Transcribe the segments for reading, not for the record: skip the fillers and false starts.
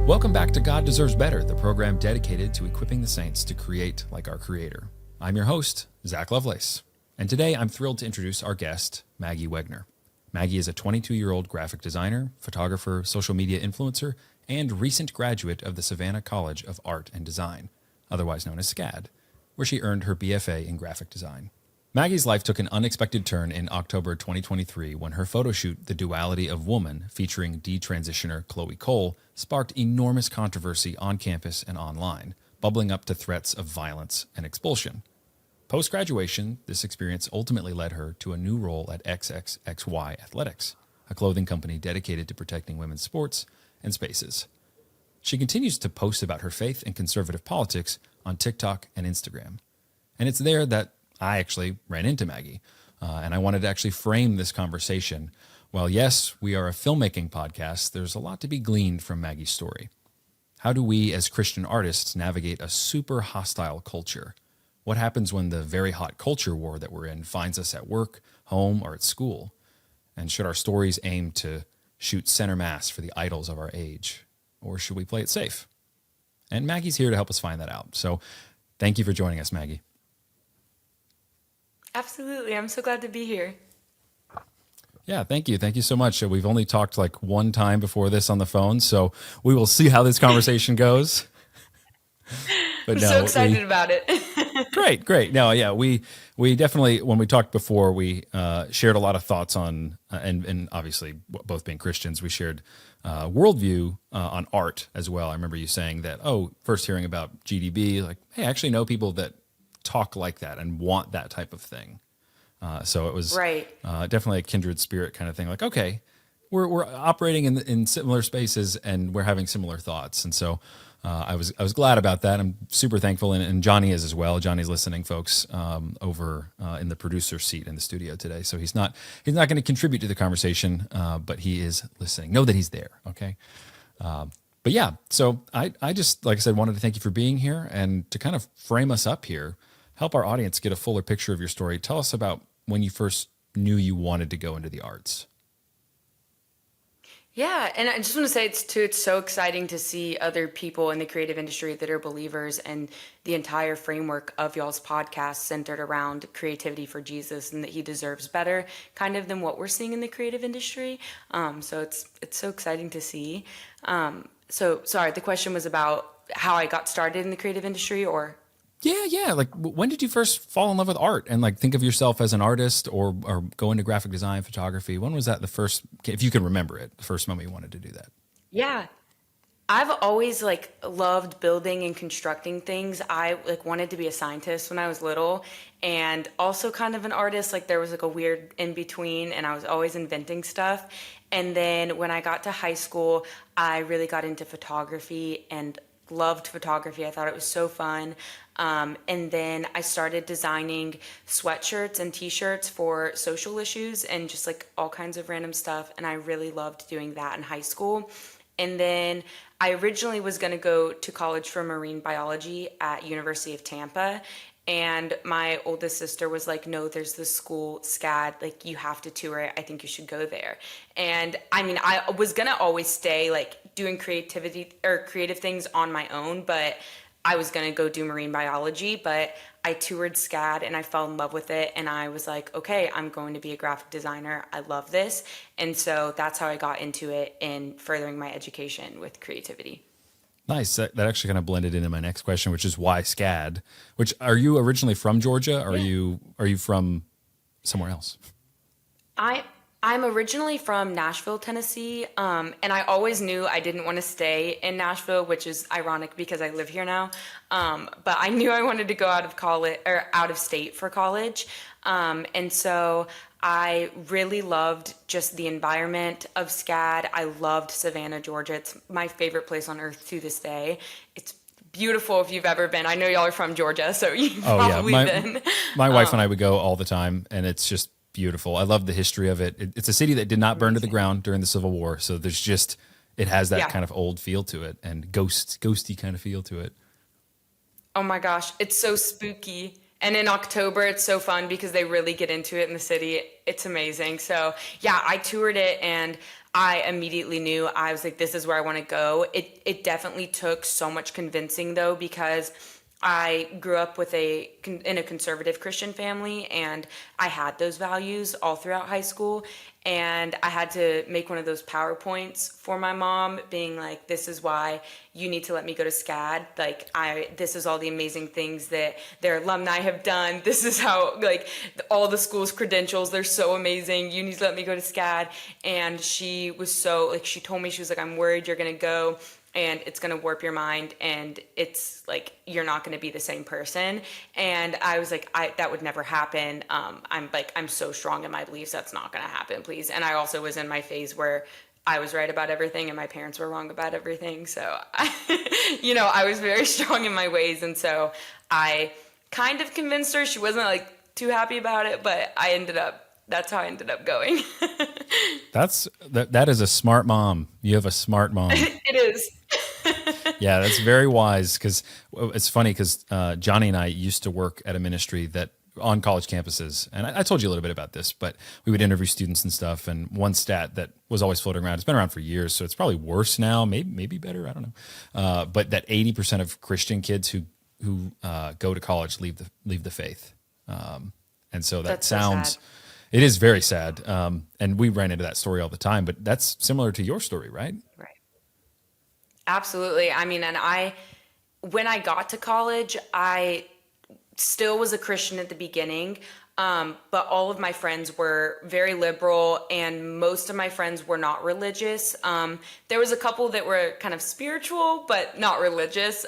Welcome back to God Deserves Better, the program dedicated to equipping the saints to create like our Creator. I'm your host, Zach Lovelace, and today I'm thrilled to introduce our guest, Maggie Wegner. Maggie is a 22-year-old graphic designer, photographer, social media influencer, and recent graduate of the Savannah College of Art and Design, otherwise known as SCAD, where she earned her BFA in graphic design. Maggie's life took an unexpected turn in October 2023 when her photo shoot, The Duality of Woman, featuring detransitioner Chloe Cole, sparked enormous controversy on campus and online, bubbling up to threats of violence and expulsion. Post-graduation, this experience ultimately led her to a new role at XXXY Athletics, a clothing company dedicated to protecting women's sports and spaces. She continues to post about her faith and conservative politics on TikTok and Instagram. And it's there that I actually ran into Maggie, and I wanted to actually frame this conversation. While yes, we are a filmmaking podcast, there's a lot to be gleaned from Maggie's story. How do we as Christian artists navigate a super hostile culture? What happens when the very hot culture war that we're in finds us at work, home, or at school? And should our stories aim to shoot center mass for the idols of our age? Or should we play it safe? And Maggie's here to help us find that out. So thank you for joining us, Maggie. Absolutely. I'm so glad to be here. Yeah, thank you. Thank you so much. We've only talked like one time before this on the phone, so we will see how this conversation goes. But I'm so excited about it. Great. No, yeah, we definitely, when we talked before, we shared a lot of thoughts on, and obviously both being Christians, we shared worldview on art as well. I remember you saying that, first hearing about GDB, like, hey, I actually know people that talk like that and want that type of thing. So it was right. Definitely a kindred spirit kind of thing. Like, okay, we're operating in similar spaces and we're having similar thoughts. And so I was glad about that. I'm super thankful, and Johnny is as well. Johnny's listening, folks, over in the producer seat in the studio today. So he's not going to contribute to the conversation, but he is listening. Know that he's there. Okay. But yeah, so I just, like I said, wanted to thank you for being here and to kind of frame us up here, help our audience get a fuller picture of your story. Tell us about when you first knew you wanted to go into the arts. Yeah, and I just want to say it's so exciting to see other people in the creative industry that are believers, and the entire framework of y'all's podcast centered around creativity for Jesus and that he deserves better kind of than what we're seeing in the creative industry. So it's so exciting to see. So sorry, the question was about how I got started in the creative industry, or? Yeah. Like, when did you first fall in love with art and like think of yourself as an artist or go into graphic design, photography? When was that the first, if you can remember it, the first moment you wanted to do that? Yeah. I've always loved building and constructing things. I wanted to be a scientist when I was little, and also kind of an artist. Like, there was a weird in between, and I was always inventing stuff. And then when I got to high school, I really got into photography and loved photography. I thought it was so fun. And then I started designing sweatshirts and t-shirts for social issues and just all kinds of random stuff. And I really loved doing that in high school. And then I originally was going to go to college for marine biology at University of Tampa. And my oldest sister was like, no, there's this school, SCAD, you have to tour it. I think you should go there. And I mean, I was going to always stay doing creativity or creative things on my own, but I was going to go do marine biology. But I toured SCAD and I fell in love with it. And I was like, okay, I'm going to be a graphic designer. I love this. And so that's how I got into it in furthering my education with creativity. Nice. That actually kind of blended into my next question, which is why SCAD. Which, are you originally from Georgia? Or Yeah. are you from somewhere else? I'm originally from Nashville, Tennessee, and I always knew I didn't want to stay in Nashville, which is ironic because I live here now. But I knew I wanted to go out of college or out of state for college, and so I really loved just the environment of SCAD. I loved Savannah, Georgia. It's my favorite place on earth to this day. It's beautiful if you've ever been. I know y'all are from Georgia, so you've probably been. My wife and I would go all the time, and it's just beautiful. I love the history of it. It's a city that did not burn to the ground during the Civil War, so it has that kind of old feel to it and ghosty kind of feel to it. Oh my gosh, it's so spooky. And in October, it's so fun because they really get into it in the city. It's amazing. So yeah, I toured it and I immediately knew. I was like, this is where I want to go. It definitely took so much convincing though, because I grew up in a conservative Christian family, and I had those values all throughout high school. And I had to make one of those PowerPoints for my mom, being like, this is why you need to let me go to SCAD. Like, this is all the amazing things that their alumni have done. This is how, like, all the school's credentials, they're so amazing. You need to let me go to SCAD. And she was so, like, she told me, she was like, I'm worried you're going to go and it's going to warp your mind, and it's like you're not going to be the same person. And I was like, that would never happen. I'm so strong in my beliefs, that's not going to happen, please. And I also was in my phase where I was right about everything and my parents were wrong about everything. So I was very strong in my ways, and so I kind of convinced her. She wasn't like too happy about it, but that's how I ended up going. That is a smart mom. You have a smart mom. It is. Yeah, that's very wise, because it's funny because Johnny and I used to work at a ministry that on college campuses, and I told you a little bit about this, but we would interview students and stuff. And one stat that was always floating around, it's been around for years, so it's probably worse now, maybe better, I don't know. But that 80% of Christian kids who go to college leave the faith, and so that That's so sounds. sad. It is very sad, and we ran into that story all the time. But that's similar to your story, right? Right. Absolutely. I mean, when I got to college, I still was a Christian at the beginning, but all of my friends were very liberal, and most of my friends were not religious. There was a couple that were kind of spiritual, but not religious.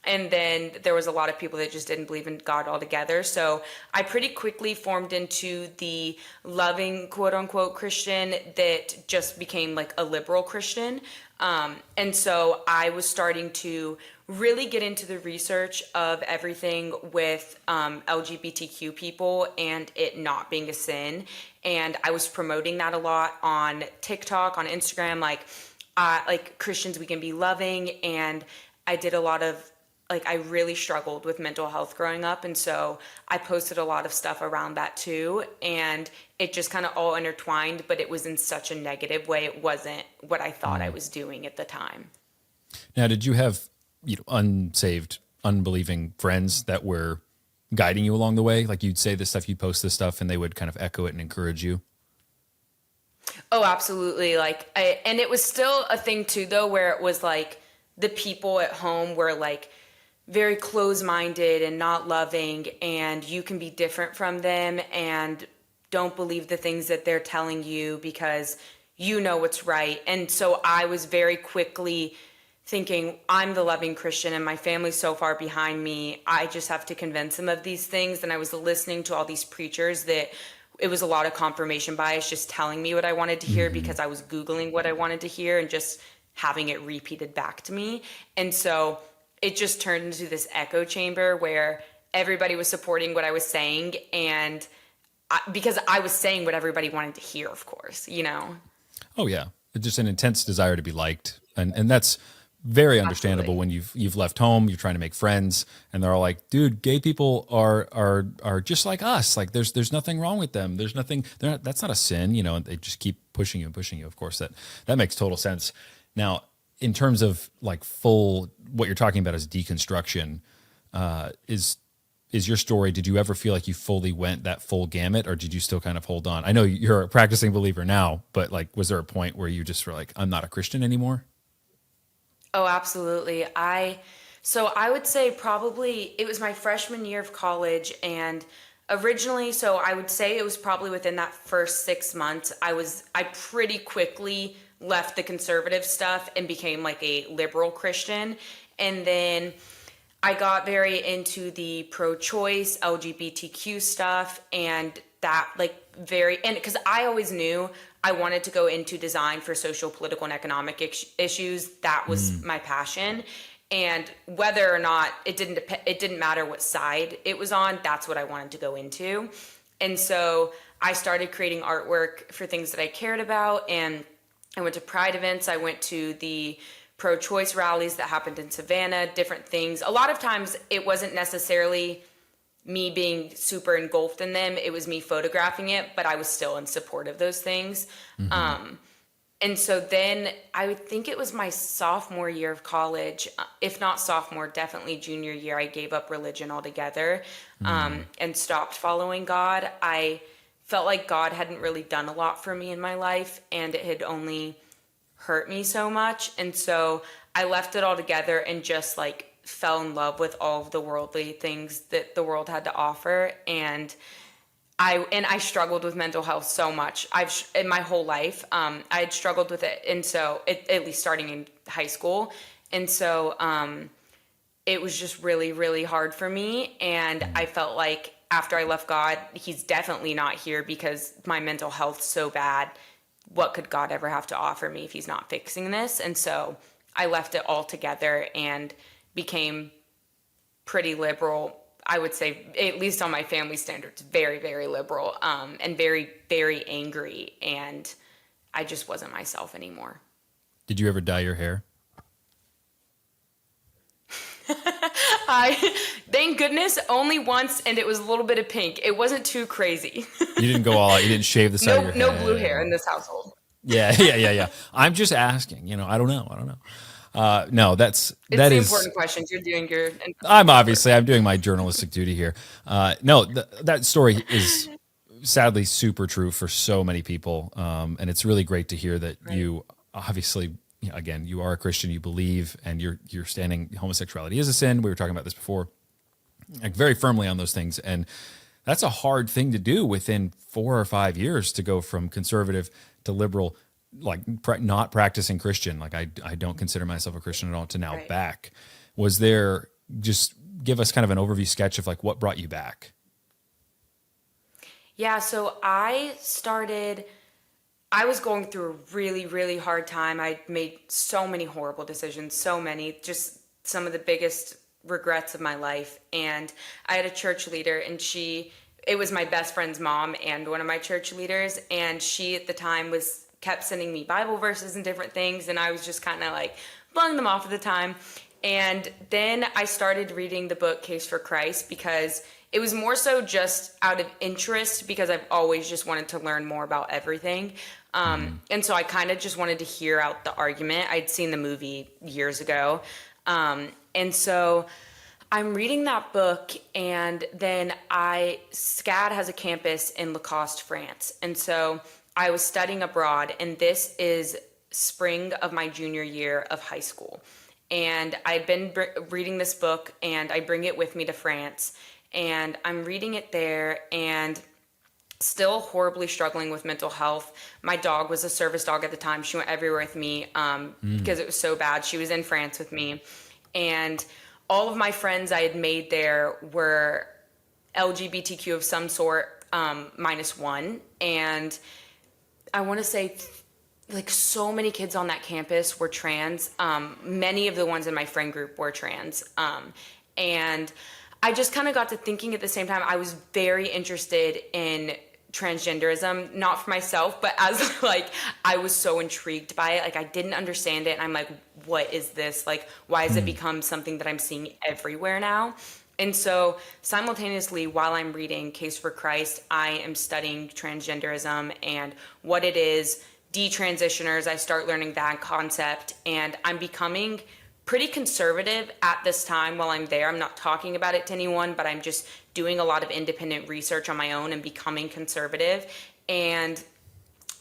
And then there was a lot of people that just didn't believe in God altogether. So I pretty quickly formed into the loving, quote unquote, Christian that just became like a liberal Christian. And so I was starting to really get into the research of everything with LGBTQ people and it not being a sin. And I was promoting that a lot on TikTok, on Instagram, like Christians, we can be loving. And I did a lot of, like, I really struggled with mental health growing up. And so I posted a lot of stuff around that too. And it just kind of all intertwined, but it was in such a negative way. It wasn't what I thought I was doing at the time. Now, did you have unsaved, unbelieving friends that were guiding you along the way? Like, you'd say this stuff, you'd post this stuff, and they would kind of echo it and encourage you? Oh, absolutely. And it was still a thing too, though, where it was like the people at home were like very close-minded and not loving, and you can be different from them and don't believe the things that they're telling you because you know what's right. And so I was very quickly thinking, I'm the loving Christian and my family's so far behind me. I just have to convince them of these things. And I was listening to all these preachers that it was a lot of confirmation bias, just telling me what I wanted to hear because I was Googling what I wanted to hear and just having it repeated back to me. And so it just turned into this echo chamber where everybody was supporting what I was saying. And because I was saying what everybody wanted to hear, of course, Oh yeah, it's just an intense desire to be liked, and that's very understandable. Absolutely. When you've left home, you're trying to make friends, and they're all like, "Dude, gay people are just like us. Like, there's nothing wrong with them. There's nothing. That's not a sin, And they just keep pushing you and pushing you. Of course, that makes total sense. Now, in terms of like what you're talking about as deconstruction, is your story, did you ever feel like you fully went that full gamut, or did you still kind of hold on? I know you're a practicing believer now, but like, was there a point where you just were like, I'm not a Christian anymore? Oh, absolutely. So I would say probably it was my freshman year of college, and originally, so I would say it was probably within that first 6 months, I pretty quickly left the conservative stuff and became like a liberal Christian. And then I got very into the pro-choice LGBTQ stuff, and that and because I always knew I wanted to go into design for social, political, and economic issues. That was my passion. And whether or not it didn't matter what side it was on, that's what I wanted to go into. And so I started creating artwork for things that I cared about, and I went to pride events. I went to the pro-choice rallies that happened in Savannah, different things. A lot of times it wasn't necessarily me being super engulfed in them. It was me photographing it, but I was still in support of those things. And so then I would think it was my sophomore year of college, if not sophomore, definitely junior year, I gave up religion altogether, and stopped following God. I felt like God hadn't really done a lot for me in my life, and it had only hurt me so much. And so I left it all together and just like fell in love with all of the worldly things that the world had to offer. And I struggled with mental health so much. In my whole life, I had struggled with it, and so at least starting in high school, and so it was just really, really hard for me. And I felt like after I left God, He's definitely not here because my mental health's so bad. What could God ever have to offer me if He's not fixing this? And so I left it all together and became pretty liberal. I would say, at least on my family standards, very, very liberal, and very, very angry. And I just wasn't myself anymore. Did you ever dye your hair? Thank goodness, only once, and it was a little bit of pink. It wasn't too crazy. You didn't go all out. You didn't shave the side of your No head. blue hair in this household. Yeah. I'm just asking. I don't know. No, that It's is important questions. You're doing your. I'm doing my journalistic duty here. No, that story is sadly super true for so many people, and it's really great to hear that you obviously, again, you are a Christian, you believe, and you're standing homosexuality is a sin. We were talking about this before, like very firmly on those things, and that's a hard thing to do within 4 or 5 years to go from conservative to liberal, like not practicing Christian. Like I don't consider myself a Christian at all, to now back. Was there, just give us kind of an overview sketch of like what brought you back? Yeah, so I was going through a really, really hard time. I made so many horrible decisions, just some of the biggest regrets of my life. And I had a church leader, and it was my best friend's mom and one of my church leaders. And she at the time kept sending me Bible verses and different things. And I was just kind of like blowing them off at the time. And then I started reading the book Case for Christ because it was more so just out of interest, because I've always just wanted to learn more about everything. And so I kind of just wanted to hear out the argument. I'd seen the movie years ago. And so I'm reading that book, and then SCAD has a campus in Lacoste, France. And so I was studying abroad, and this is spring of my junior year of high school. And I'd been reading this book, and I bring it with me to France. And I'm reading it there, and still horribly struggling with mental health. My dog was a service dog at the time. She went everywhere with me because it was so bad. She was in France with me. And all of my friends I had made there were LGBTQ of some sort, -1. And I want to say like so many kids on that campus were trans. Many of the ones in my friend group were trans. And I just kind of got to thinking at the same time, I was very interested in transgenderism, not for myself, but as like, I was so intrigued by it. Like I didn't understand it. And I'm like, what is this? Like, why has it become something that I'm seeing everywhere now? And so simultaneously, while I'm reading Case for Christ, I am studying transgenderism and what it is, detransitioners. I start learning that concept, and I'm becoming pretty conservative at this time while I'm there. I'm not talking about it to anyone, but I'm just doing a lot of independent research on my own and becoming conservative and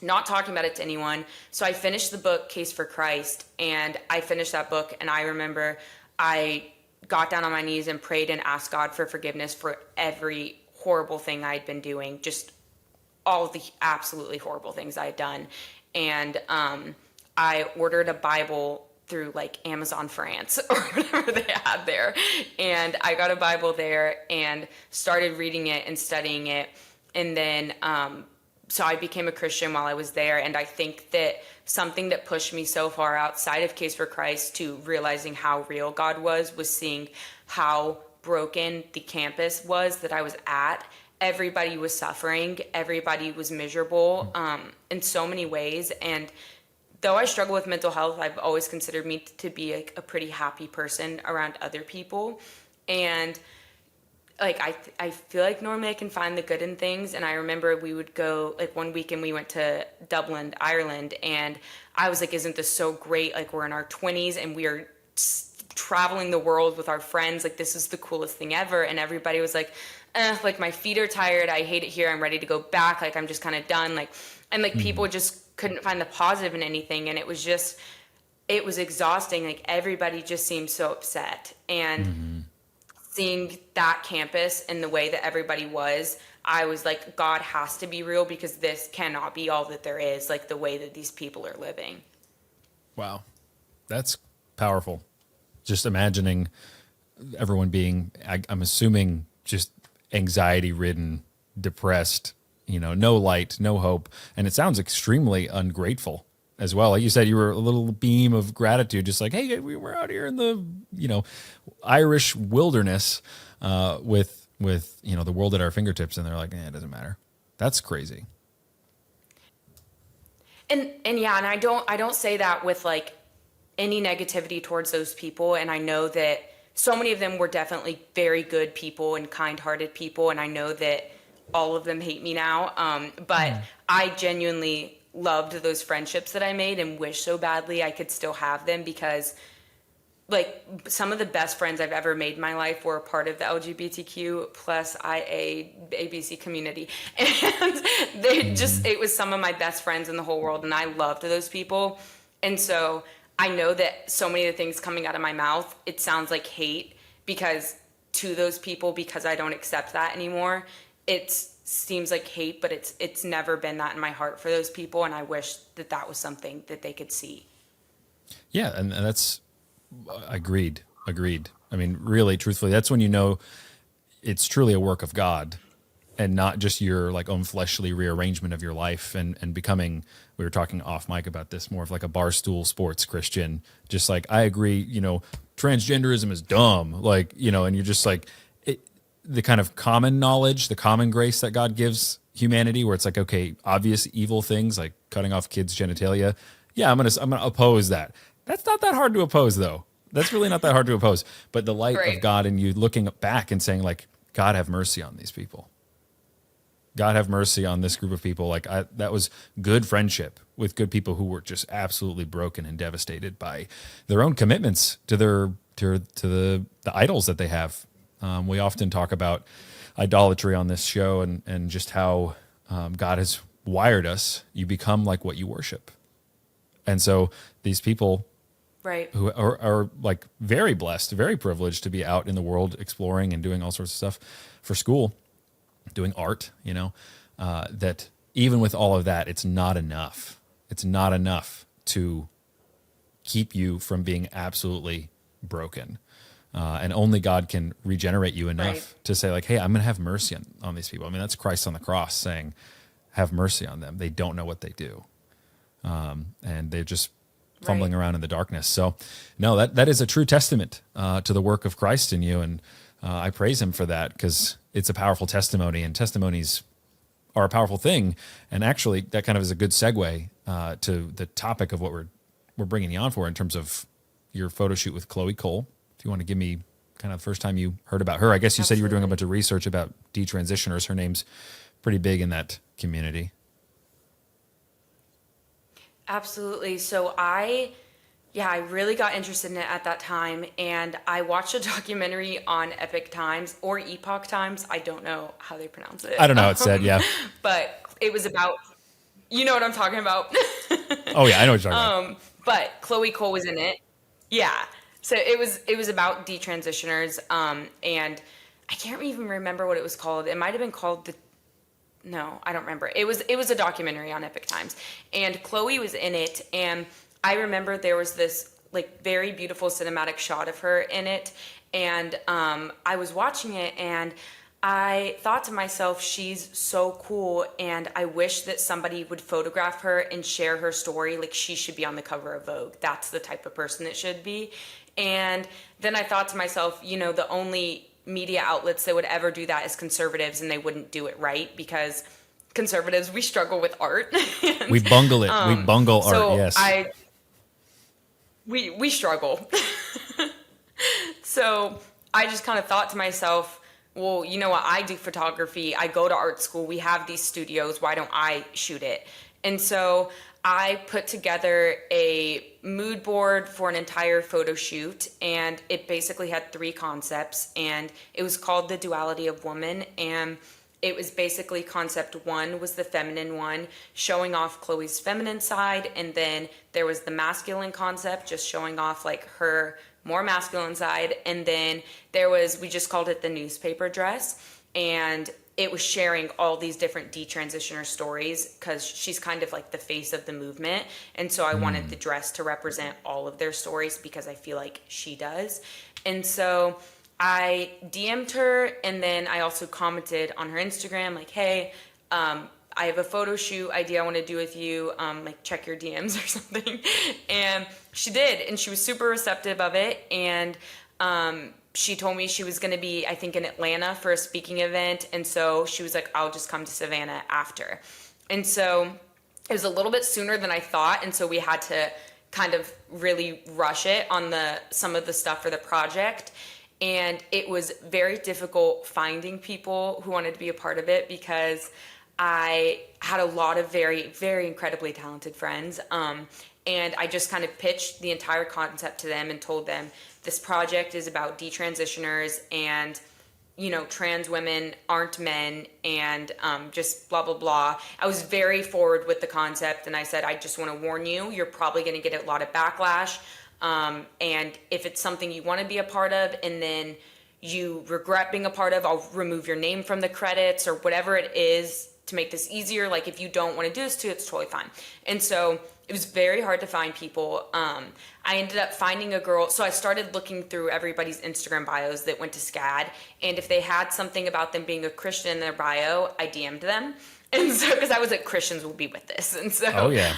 not talking about it to anyone. So I finished the book Case for Christ, and I finished that book, and I remember I got down on my knees and prayed and asked God for forgiveness for every horrible thing I had been doing, just all of the absolutely horrible things I had done. And I ordered a Bible through like Amazon France or whatever they had there. And I got a Bible there and started reading it and studying it. And then, so I became a Christian while I was there. And I think that something that pushed me so far outside of Case for Christ to realizing how real God was seeing how broken the campus was that I was at. Everybody was suffering. Everybody was miserable in so many ways. And though I struggle with mental health, I've always considered me to be a pretty happy person around other people. And like I feel like normally I can find the good in things. And I remember we would go, like one weekend we went to Dublin, Ireland, and I was like, isn't this so great? Like we're in our 20s and we are traveling the world with our friends. Like this is the coolest thing ever. And everybody was like, like my feet are tired. I hate it here. I'm ready to go back. Like I'm just kind of done. Like, and like people just couldn't find the positive in anything. And it was exhausting. Like everybody just seemed so upset. And seeing that campus and the way that everybody was, I was like, God has to be real, because this cannot be all that there is, like the way that these people are living. Wow. That's powerful. Just imagining everyone being, I'm assuming, just anxiety ridden, depressed, no light, no hope. And it sounds extremely ungrateful as well. Like you said, you were a little beam of gratitude, just like, hey, we were out here in the, Irish wilderness with the world at our fingertips. And they're like, it doesn't matter. That's crazy. And yeah, and I don't say that with like any negativity towards those people. And I know that so many of them were definitely very good people and kind-hearted people. And I know that all of them hate me now. But I genuinely loved those friendships that I made and wish so badly I could still have them, because like some of the best friends I've ever made in my life were a part of the LGBTQ plus IA ABC community. And it was some of my best friends in the whole world. And I loved those people. And so I know that so many of the things coming out of my mouth, it sounds like hate to those people, because I don't accept that anymore. It seems like hate, but it's never been that in my heart for those people. And I wish that was something that they could see. Yeah. And that's, agreed. I mean, really, truthfully, that's when it's truly a work of God and not just your like own fleshly rearrangement of your life and becoming, we were talking off mic about this, more of like a barstool sports Christian. Just like, I agree, transgenderism is dumb. Like, and you're just like, the kind of common knowledge, the common grace that God gives humanity, where it's like, okay, obvious evil things like cutting off kids' genitalia. Yeah, I'm gonna oppose that. That's not that hard to oppose, though. That's really not that hard to oppose. But the light of God and you looking back and saying, like, God have mercy on these people. God have mercy on this group of people. Like that was good friendship with good people who were just absolutely broken and devastated by their own commitments to the idols that they have. We often talk about idolatry on this show and just how God has wired us. You become like what you worship. And so these people who are like very blessed, very privileged to be out in the world exploring and doing all sorts of stuff for school, doing art, that even with all of that, it's not enough. It's not enough to keep you from being absolutely broken. And only God can regenerate you enough to say like, hey, I'm going to have mercy on these people. I mean, that's Christ on the cross saying, have mercy on them. They don't know what they do. And they're just fumbling around in the darkness. So no, that is a true testament to the work of Christ in you. And I praise him for that, because it's a powerful testimony, and testimonies are a powerful thing. And actually that kind of is a good segue to the topic of what we're bringing you on for in terms of your photo shoot with Chloe Cole. If you want to give me kind of the first time you heard about her, I guess you said you were doing a bunch of research about detransitioners. Her name's pretty big in that community. Absolutely. So I really got interested in it at that time, and I watched a documentary on Epic Times or Epoch Times. I don't know how they pronounce it. I don't know how it's said, yeah. But it was about, you know what I'm talking about. Oh yeah, I know what you're talking about. But Chloe Cole was in it. Yeah. So it was about detransitioners, and I can't even remember what it was called. It might have been called no, I don't remember. It was a documentary on Epic Times, and Chloe was in it. And I remember there was this like very beautiful cinematic shot of her in it, and I was watching it, and I thought to myself, she's so cool, and I wish that somebody would photograph her and share her story. Like, she should be on the cover of Vogue. That's the type of person it should be. And then I thought to myself, the only media outlets that would ever do that is conservatives, and they wouldn't do it right, because conservatives, we struggle with art. And, we bungle it. We bungle art, yes. We struggle. So I just kind of thought to myself, well, you know what? I do photography. I go to art school. We have these studios. Why don't I shoot it? And so I put together a mood board for an entire photo shoot, and it basically had 3 concepts, and it was called The Duality of Woman. And it was basically concept 1 was the feminine one, showing off Chloe's feminine side, and then there was the masculine concept, just showing off like her more masculine side, and then there was, we just called it the newspaper dress, and it was sharing all these different detransitioner stories because she's kind of like the face of the movement. And so I wanted the dress to represent all of their stories because I feel like she does. And so I DM'd her, and then I also commented on her Instagram, like, hey, I have a photo shoot idea I want to do with you, like check your DMs or something. And she did, and she was super receptive of it. And she told me she was going to be, I think, in Atlanta for a speaking event. And so she was like, I'll just come to Savannah after. And so it was a little bit sooner than I thought. And so we had to kind of really rush it on some of the stuff for the project. And it was very difficult finding people who wanted to be a part of it because I had a lot of very, very incredibly talented friends. And I just kind of pitched the entire concept to them and told them this project is about detransitioners and, you know, trans women aren't men and just blah, blah, blah. I was very forward with the concept, and I said, I just want to warn you, you're probably going to get a lot of backlash. And if it's something you want to be a part of and then you regret being a part of, I'll remove your name from the credits or whatever it is to make this easier. Like, if you don't want to do this too, it's totally fine. And so it was very hard to find people. I ended up finding a girl. So I started looking through everybody's Instagram bios that went to SCAD. And if they had something about them being a Christian in their bio, I DM'd them. And so, because I was like, Christians will be with this. And so, Oh, yeah.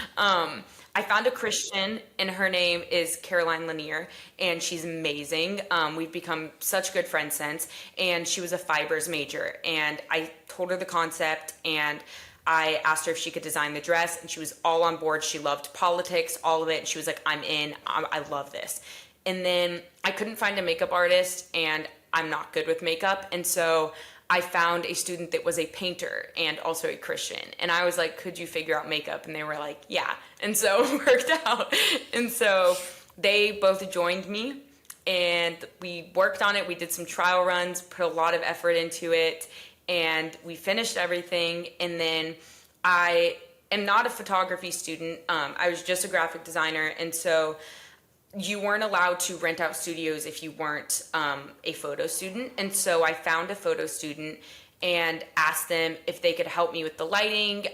I found a Christian, and her name is Caroline Lanier, and she's amazing. We've become such good friends since, and she was a fibers major, and I told her the concept, and I asked her if she could design the dress, and she was all on board. She loved politics, all of it, and she was like, I'm in, I love this. And then I couldn't find a makeup artist, and I'm not good with makeup, and so I found a student that was a painter and also a Christian. And I was like, could you figure out makeup? And they were like, yeah. And so it worked out. And so they both joined me, and we worked on it. We did some trial runs, put a lot of effort into it, and we finished everything. And then I am not a photography student. I was just a graphic designer. And so you weren't allowed to rent out studios if you weren't a photo student. And so I found a photo student and asked them if they could help me with the lighting,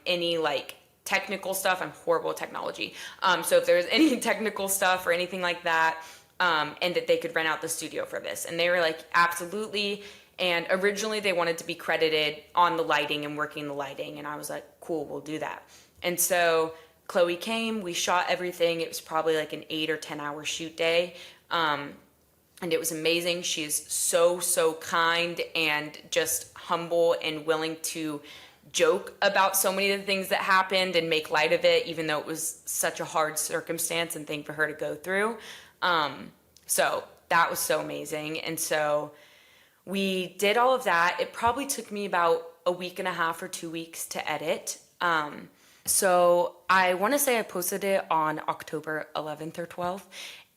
any like technical stuff. I'm horrible at technology. So if there's any technical stuff or anything like that, and that they could rent out the studio for this. And they were like, absolutely. And originally they wanted to be credited on the lighting and working the lighting. And I was like, cool, we'll do that. And so Chloe came, we shot everything. It was probably like an 8 or 10 hour shoot day. And it was amazing. She is so, so kind and just humble and willing to joke about so many of the things that happened and make light of it, even though it was such a hard circumstance and thing for her to go through. So that was so amazing. And so we did all of that. It probably took me about a week and a half or 2 weeks to edit. So I want to say I posted it on October 11th or 12th.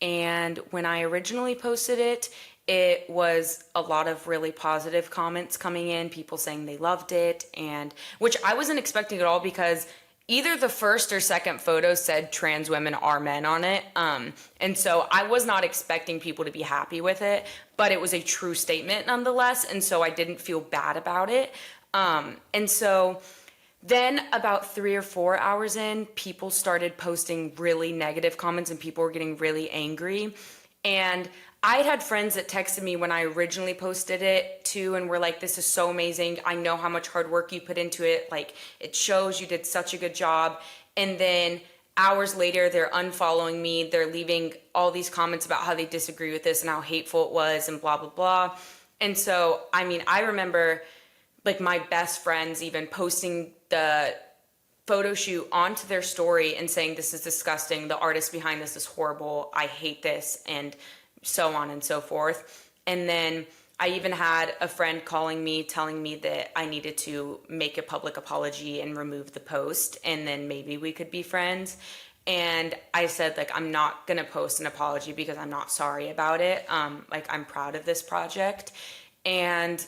And when I originally posted it, it was a lot of really positive comments coming in, people saying they loved it, and which I wasn't expecting at all because either the first or second photo said trans women are men on it. And so I was not expecting people to be happy with it, but it was a true statement nonetheless. And so I didn't feel bad about it. And so then about 3 or 4 hours in, people started posting really negative comments and people were getting really angry. And I had friends that texted me when I originally posted it too and were like, this is so amazing. I know how much hard work you put into it. Like, it shows you did such a good job. And then hours later, they're unfollowing me. They're leaving all these comments about how they disagree with this and how hateful it was and blah, blah, blah. And so, I mean, I remember like my best friends even posting the photo shoot onto their story and saying, this is disgusting. The artist behind this is horrible. I hate this. And so on and so forth. And then I even had a friend calling me, telling me that I needed to make a public apology and remove the post, and then maybe we could be friends. And I said, like, I'm not going to post an apology because I'm not sorry about it. Like, I'm proud of this project. And,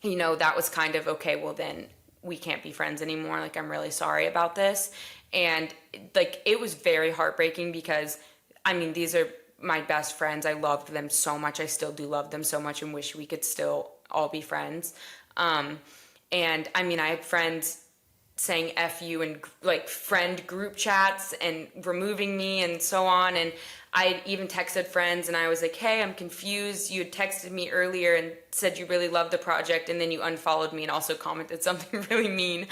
that was kind of, okay, well, then we can't be friends anymore. Like, I'm really sorry about this. And, like, it was very heartbreaking because, I mean, these are my best friends. I loved them so much. I still do love them so much and wish we could still all be friends. And I mean, I had friends saying F you in like friend group chats and removing me and so on. And I even texted friends and I was like, hey, I'm confused. You had texted me earlier and said you really loved the project, and then you unfollowed me and also commented something really mean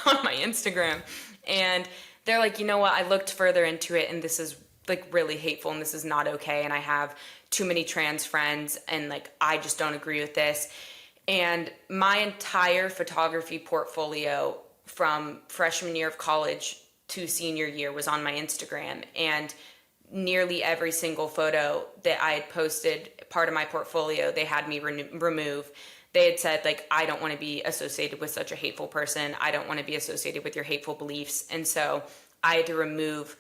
on my Instagram. And they're like, you know what? I looked further into it and this is like really hateful and this is not okay. And I have too many trans friends and like, I just don't agree with this. And my entire photography portfolio from freshman year of college to senior year was on my Instagram. And nearly every single photo that I had posted, part of my portfolio, they had me remove. They had said, like, I don't want to be associated with such a hateful person. I don't want to be associated with your hateful beliefs. And so I had to remove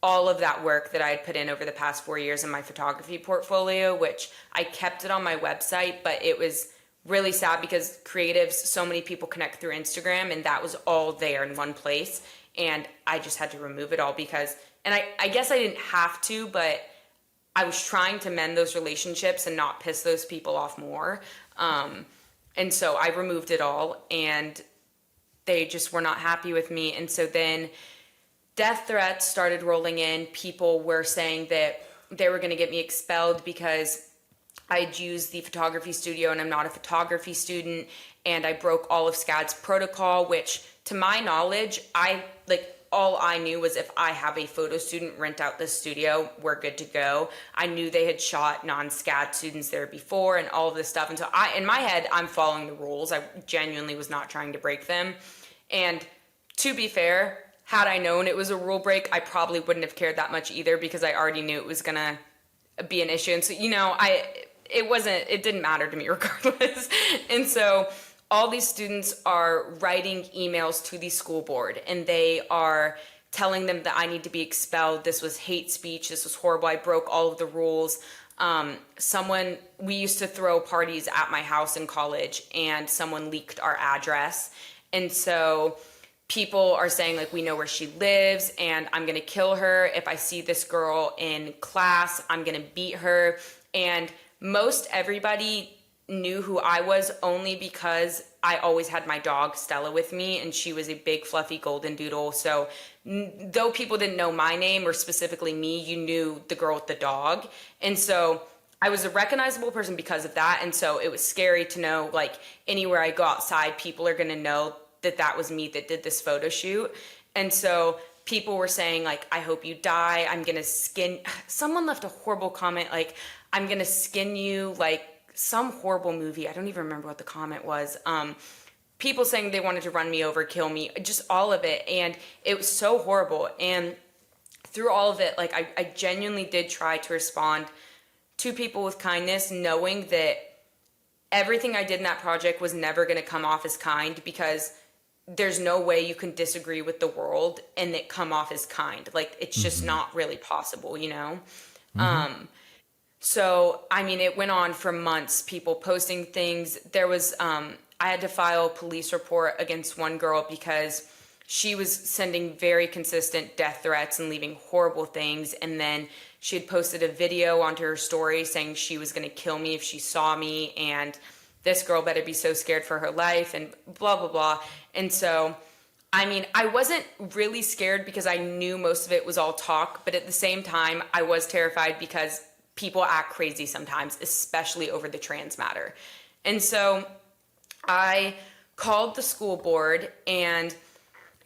all of that work that I had put in over the past 4 years in my photography portfolio, which I kept it on my website, but it was really sad because creatives, so many people connect through Instagram, and that was all there in one place. And I just had to remove it all because, and I guess I didn't have to, but I was trying to mend those relationships and not piss those people off more. And so I removed it all, and they just were not happy with me. And so then death threats started rolling in. People were saying that they were going to get me expelled because I'd used the photography studio and I'm not a photography student, and I broke all of SCAD's protocol, which to my knowledge, all I knew was if I have a photo student rent out the studio, we're good to go. I knew they had shot non-SCAD students there before and all of this stuff. And so in my head, I'm following the rules. I genuinely was not trying to break them. And to be fair, had I known it was a rule break, I probably wouldn't have cared that much either because I already knew it was gonna be an issue. And so, it didn't matter to me regardless. And so all these students are writing emails to the school board and they are telling them that I need to be expelled. This was hate speech. This was horrible. I broke all of the rules. We used to throw parties at my house in college, and someone leaked our address. And so people are saying, like, we know where she lives and I'm going to kill her. If I see this girl in class, I'm going to beat her. And most everybody knew who I was only because I always had my dog Stella with me, and she was a big fluffy golden doodle. So though people didn't know my name or specifically me, you knew the girl with the dog. And so I was a recognizable person because of that. And so it was scary to know, like, anywhere I go outside, people are going to know that that was me that did this photo shoot. And so people were saying, like, I hope you die. I'm going to skin. Someone left a horrible comment, like, I'm going to skin you, like some horrible movie. I don't even remember what the comment was. People saying they wanted to run me over, kill me, just all of it. And it was so horrible. And through all of it, like, I genuinely did try to respond to people with kindness, knowing that everything I did in that project was never going to come off as kind, because there's no way you can disagree with the world and it come off as kind. Like, it's just not really possible, you know? So, I mean, it went on for months, people posting things. There was, I had to file a police report against one girl because she was sending very consistent death threats and leaving horrible things. And then she had posted a video onto her story saying she was going to kill me if she saw me. And this girl better be so scared for her life and blah, blah, blah. And so, I mean, I wasn't really scared because I knew most of it was all talk. But at the same time, I was terrified because people act crazy sometimes, especially over the trans matter. And so I called the school board and,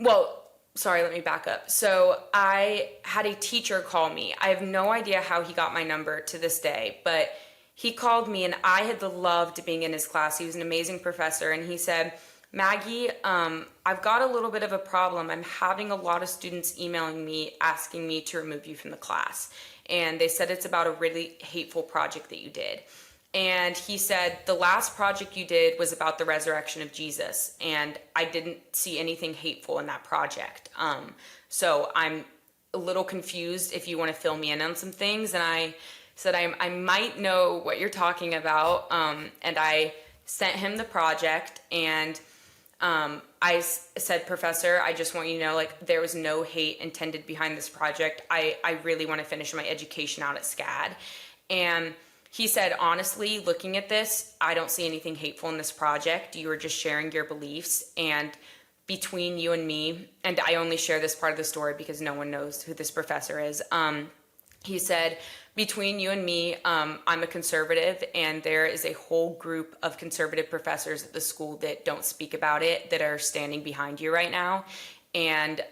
well, sorry, let me back up. So I had a teacher call me. I have no idea how he got my number to this day, but he called me and I had loved being in his class. He was an amazing professor. And he said, Maggie, I've got a little bit of a problem. I'm having a lot of students emailing me, asking me to remove you from the class. And they said it's about a really hateful project that you did. And he said, the last project you did was about the resurrection of Jesus, and I didn't see anything hateful in that project. So I'm a little confused if you want to fill me in on some things. And I said, I might know what you're talking about. And I sent him the project, and said, Professor, I just want you to know, like, there was no hate intended behind this project. I really want to finish my education out at SCAD. And he said, honestly, looking at this, I don't see anything hateful in this project. You were just sharing your beliefs. And between you and me, and I only share this part of the story because no one knows who this professor is. He said, between you and me, I'm a conservative, and there is a whole group of conservative professors at the school that don't speak about it, that are standing behind you right now. And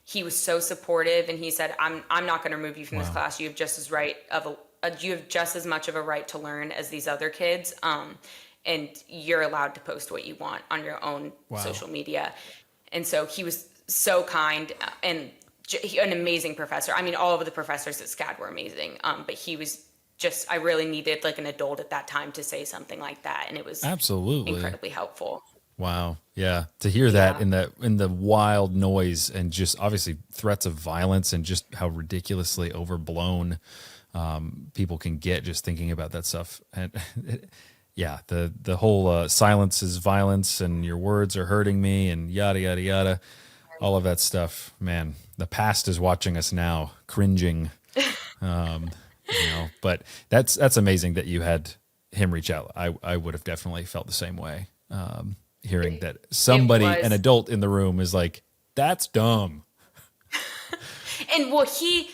he was so supportive, and he said, I'm not going to remove you from this class. You have just as much of a right to learn as these other kids. And you're allowed to post what you want on your own social media. And so he was so kind, and an amazing professor. I mean, all of the professors at SCAD were amazing. But he was just, I really needed like an adult at that time to say something like that. And it was absolutely incredibly helpful. Wow. Yeah. To hear that in the wild noise, and just obviously threats of violence, and just how ridiculously overblown people can get just thinking about that stuff. And yeah, the whole silence is violence, and your words are hurting me, and yada, yada, yada. All of that stuff, man, the past is watching us now, cringing. But that's amazing that you had him reach out. I would have definitely felt the same way. Hearing that somebody, an adult in the room, is like, that's dumb. And well, he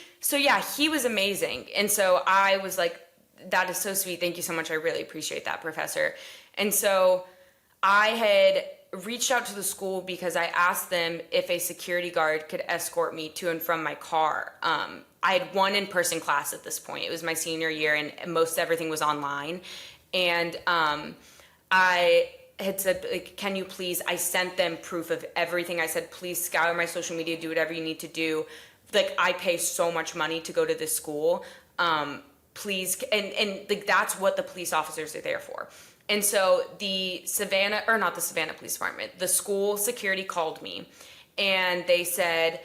was amazing. And so I was like, that is so sweet. Thank you so much. I really appreciate that, Professor. And so I had reached out to the school because I asked them if a security guard could escort me to and from my car. I had one in-person class at this point. It was my senior year, and most everything was online. And I had said, like, can you please, I sent them proof of everything. I said, please scour my social media, do whatever you need to do. Like, I pay so much money to go to this school. Please. And like, that's what the police officers are there for. And so the not the Savannah Police Department, the school security called me, and they said,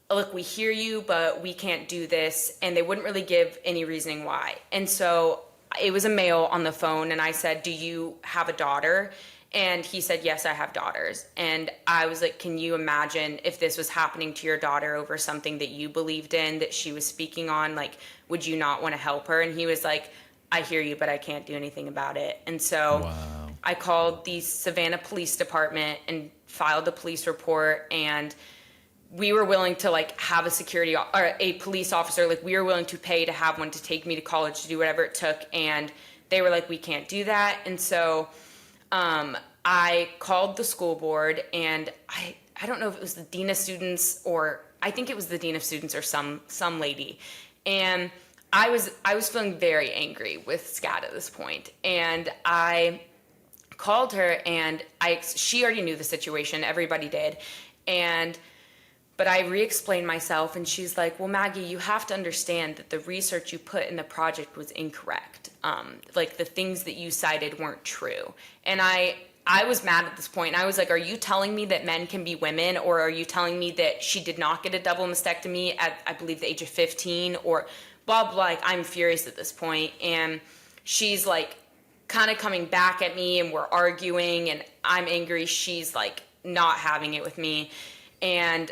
look, we hear you, but we can't do this. And they wouldn't really give any reasoning why. And so it was a male on the phone, and I said, do you have a daughter? And he said, yes, I have daughters. And I was like, can you imagine if this was happening to your daughter over something that you believed in, that she was speaking on? Like, would you not want to help her? And he was like, I hear you, but I can't do anything about it. And so I called the Savannah Police Department and filed a police report, and we were willing to like have a police officer, like we were willing to pay to have one to take me to college, to do whatever it took. And they were like, we can't do that. And so I called the school board, and I don't know if it was the dean of students, or I think it was the dean of students or some lady. And I was feeling very angry with SCAD at this point, and I called her, and she already knew the situation. Everybody did. But I re-explained myself, and she's like, well, Maggie, you have to understand that the research you put in the project was incorrect. Like, the things that you cited weren't true. And I was mad at this point. And I was like, are you telling me that men can be women, or are you telling me that she did not get a double mastectomy at, I believe, the age of 15, or blah, blah. Like, I'm furious at this point. And she's like kind of coming back at me, and we're arguing, and I'm angry. She's like not having it with me. And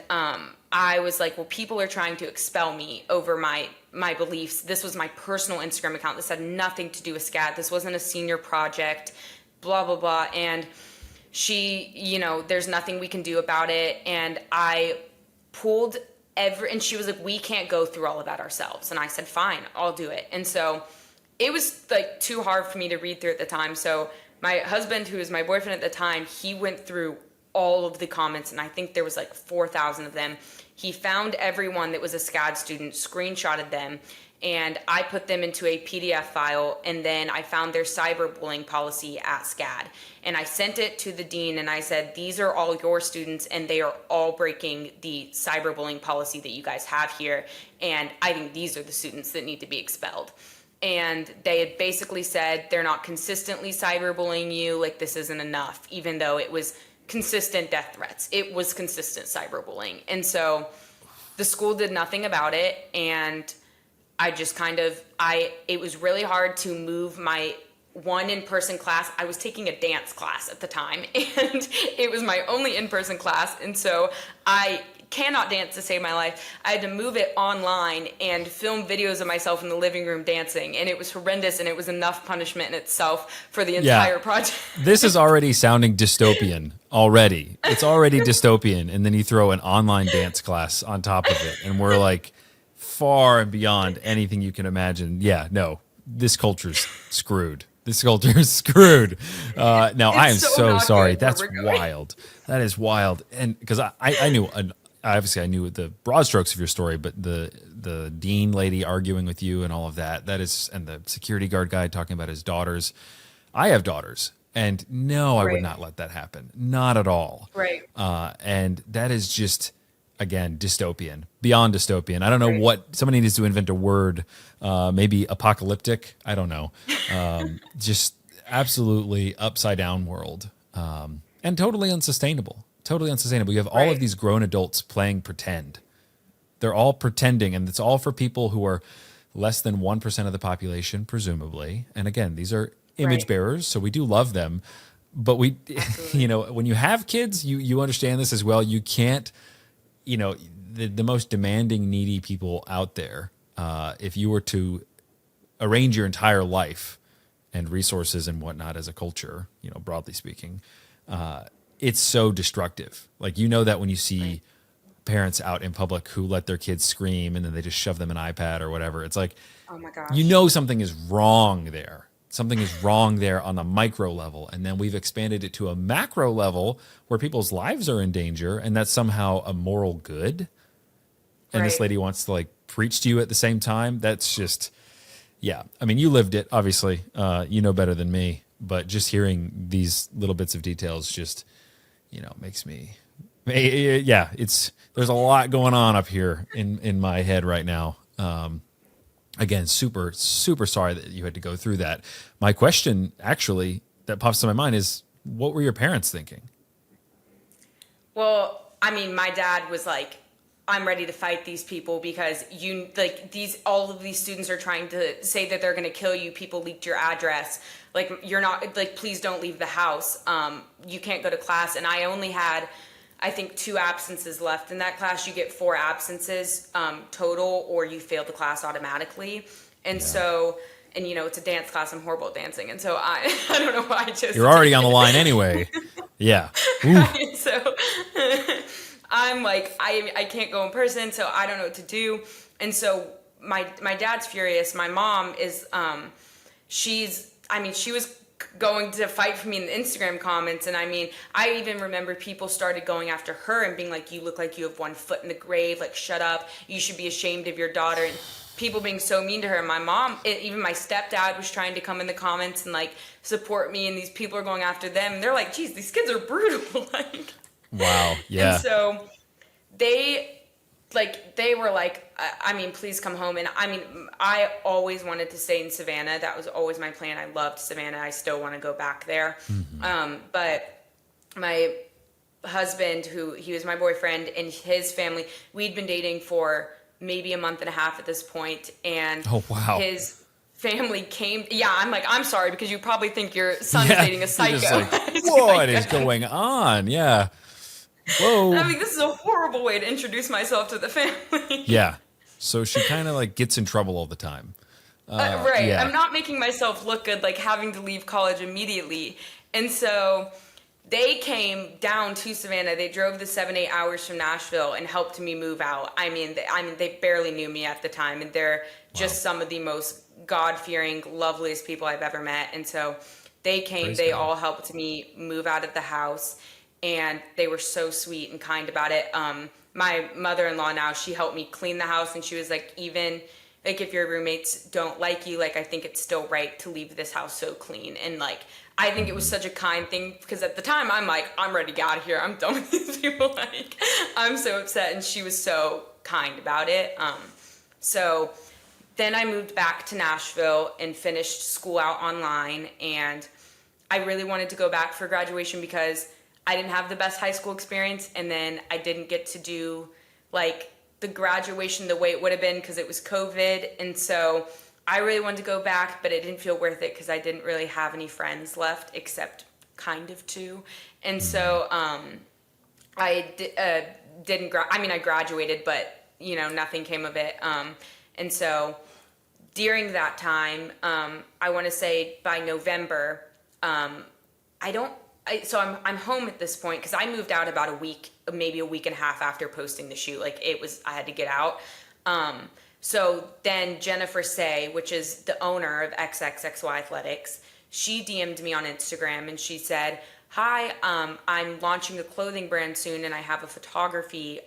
I was like, well, people are trying to expel me over my beliefs. This was my personal Instagram account. This had nothing to do with SCAD. This wasn't a senior project, blah, blah, blah. And she, there's nothing we can do about it. And I pulled and she was like, we can't go through all of that ourselves. And I said, fine, I'll do it. And so it was like too hard for me to read through at the time. So my husband, who was my boyfriend at the time, he went through all of the comments, and I think there was like 4,000 of them. He found everyone that was a SCAD student, screenshotted them, and I put them into a PDF file, and then I found their cyberbullying policy at SCAD, and I sent it to the dean, and I said, these are all your students, and they are all breaking the cyberbullying policy that you guys have here, and I think these are the students that need to be expelled. and they had basically said they're not consistently cyberbullying you, like this isn't enough, even though it was consistent death threats. It was consistent cyberbullying. And so the school did nothing about it, and I just it was really hard to move my one in-person class. I was taking a dance class at the time, and it was my only in-person class, and so I cannot dance to save my life. I had to move it online and film videos of myself in the living room dancing, and it was horrendous, and it was enough punishment in itself for the entire project. This is already sounding dystopian already. It's already dystopian, and then you throw an online dance class on top of it, and we're like far and beyond anything you can imagine. Yeah, no, this culture's screwed. This culture is screwed. Now, I am so sorry. That's wild. That is wild. And because I knew, obviously I knew the broad strokes of your story, but the dean lady arguing with you and all of that, and the security guard guy talking about his daughters. I have daughters, and no, I would not let that happen. Not at all. Right. And that is just, again, dystopian, beyond dystopian. I don't know what, somebody needs to invent a word, maybe apocalyptic. I don't know. Just absolutely upside down world, and totally unsustainable. Totally unsustainable. You have all of these grown adults playing pretend. They're all pretending, and it's all for people who are less than 1% of the population, presumably. And again, these are image bearers, so we do love them. But we, when you have kids, you understand this as well. You can't, the most demanding, needy people out there, if you were to arrange your entire life and resources and whatnot as a culture, broadly speaking, it's so destructive. Like, that when you see parents out in public who let their kids scream and then they just shove them an iPad or whatever, it's like, oh my gosh, something is wrong there. Something is wrong there on the micro level. And then we've expanded it to a macro level where people's lives are in danger, and that's somehow a moral good. And this lady wants to preach to you at the same time. That's just, yeah. I mean, you lived it, obviously. You know better than me. But just hearing these little bits of details just, makes me, there's a lot going on up here in my head right now. Again, super, super sorry that you had to go through that. My question, actually, that pops to my mind is, what were your parents thinking? Well, I mean, my dad was like, I'm ready to fight these people because all of these students are trying to say that they're going to kill you. People leaked your address. You're not, please don't leave the house. You can't go to class. And I only had, I think, 2 absences left in that class. You get 4 absences total, or you fail the class automatically. And so, it's a dance class. I'm horrible at dancing. And so I don't know why You're already on the line anyway. Yeah. So I'm like, I can't go in person, so I don't know what to do. And so my dad's furious. My mom is, she was going to fight for me in the Instagram comments. And I even remember people started going after her and being like, you look like you have 1 foot in the grave. Shut up. You should be ashamed of your daughter. And people being so mean to her. My mom, even my stepdad was trying to come in the comments and support me. And these people are going after them. And they're like, geez, these kids are brutal. Wow. Yeah. And so they were like, please come home. And I always wanted to stay in Savannah. That was always my plan. I loved Savannah. I still want to go back there. Mm-hmm. But my husband, he was my boyfriend, and his family, we'd been dating for maybe a month and a half at this point. And his family came. Yeah, I'm like, I'm sorry, because you probably think your son is dating a psycho. What is going on? Yeah. Whoa. This is a horrible way to introduce myself to the family. Yeah. So she kind of gets in trouble all the time. Right. Yeah. I'm not making myself look good, having to leave college immediately. And so they came down to Savannah. They drove the 7-8 hours from Nashville and helped me move out. They barely knew me at the time, and they're just some of the most God-fearing, loveliest people I've ever met. And so they came. Praise they God. All helped me move out of the house. And they were so sweet and kind about it. My mother-in-law now, she helped me clean the house, and she was like, even if your roommates don't like you, I think it's still right to leave this house so clean. And I think it was such a kind thing, because at the time I'm like, I'm ready to get out of here. I'm done with these people. I'm so upset. And she was so kind about it. So then I moved back to Nashville and finished school out online. And I really wanted to go back for graduation because I didn't have the best high school experience. And then I didn't get to do like the graduation the way it would have been because it was COVID. And so I really wanted to go back, but it didn't feel worth it because I didn't really have any friends left except kind of two. And so I didn't, I graduated, but nothing came of it. And so during that time, I want to say by November, so I'm home at this point because I moved out about a week, maybe a week and a half after posting the shoot. Like I had to get out. So then Jennifer Say, which is the owner of XXXY Athletics, she DM'd me on Instagram and she said, "Hi, I'm launching a clothing brand soon and I have a photography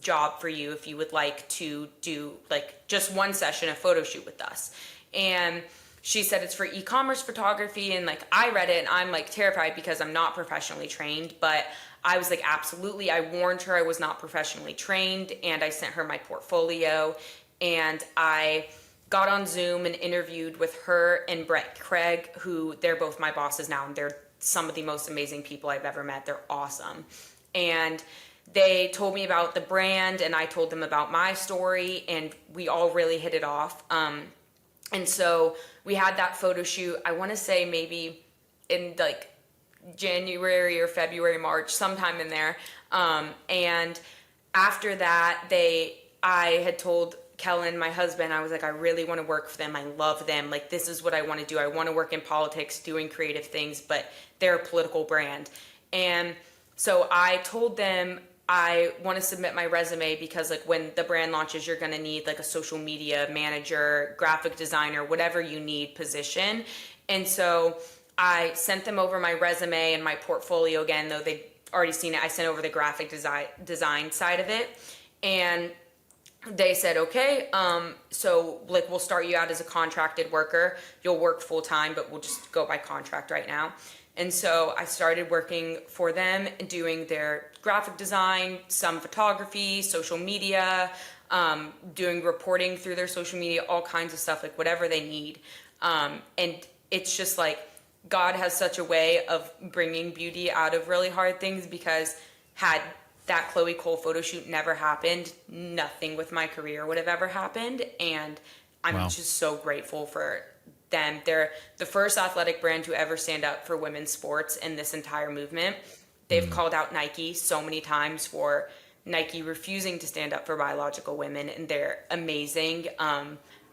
job for you if you would like to do like just one session, a photo shoot with us." And she said it's for e-commerce photography, and like I read it and I'm like terrified because I'm not professionally trained, but I was like, absolutely. I warned her I was not professionally trained and I sent her my portfolio, and I got on Zoom and interviewed with her and Brett Craig, who they're both my bosses now, and they're some of the most amazing people I've ever met. They're awesome. And they told me about the brand and I told them about my story, and we all really hit it off. And so we had that photo shoot, I want to say maybe in like January or February, March, sometime in there. And after that, I had told Kellen, my husband, I was like, I really want to work for them. I love them. Like, this is what I want to do. I want to work in politics, doing creative things, but they're a political brand. And so I told them I want to submit my resume because like when the brand launches, you're going to need like a social media manager, graphic designer, whatever you need position. And so I sent them over my resume and my portfolio again, though they'd already seen it. I sent over the graphic design side of it. And they said, okay, so like we'll start you out as a contracted worker. You'll work full time, but we'll just go by contract right now. And so I started working for them, doing their graphic design, some photography, social media, doing reporting through their social media, all kinds of stuff, like whatever they need. And it's just like God has such a way of bringing beauty out of really hard things, because had that Chloe Cole photo shoot never happened, nothing with my career would have ever happened. And I'm just so grateful for them. They're the first athletic brand to ever stand up for women's sports in this entire movement. They've called out Nike so many times for Nike refusing to stand up for biological women, and they're amazing.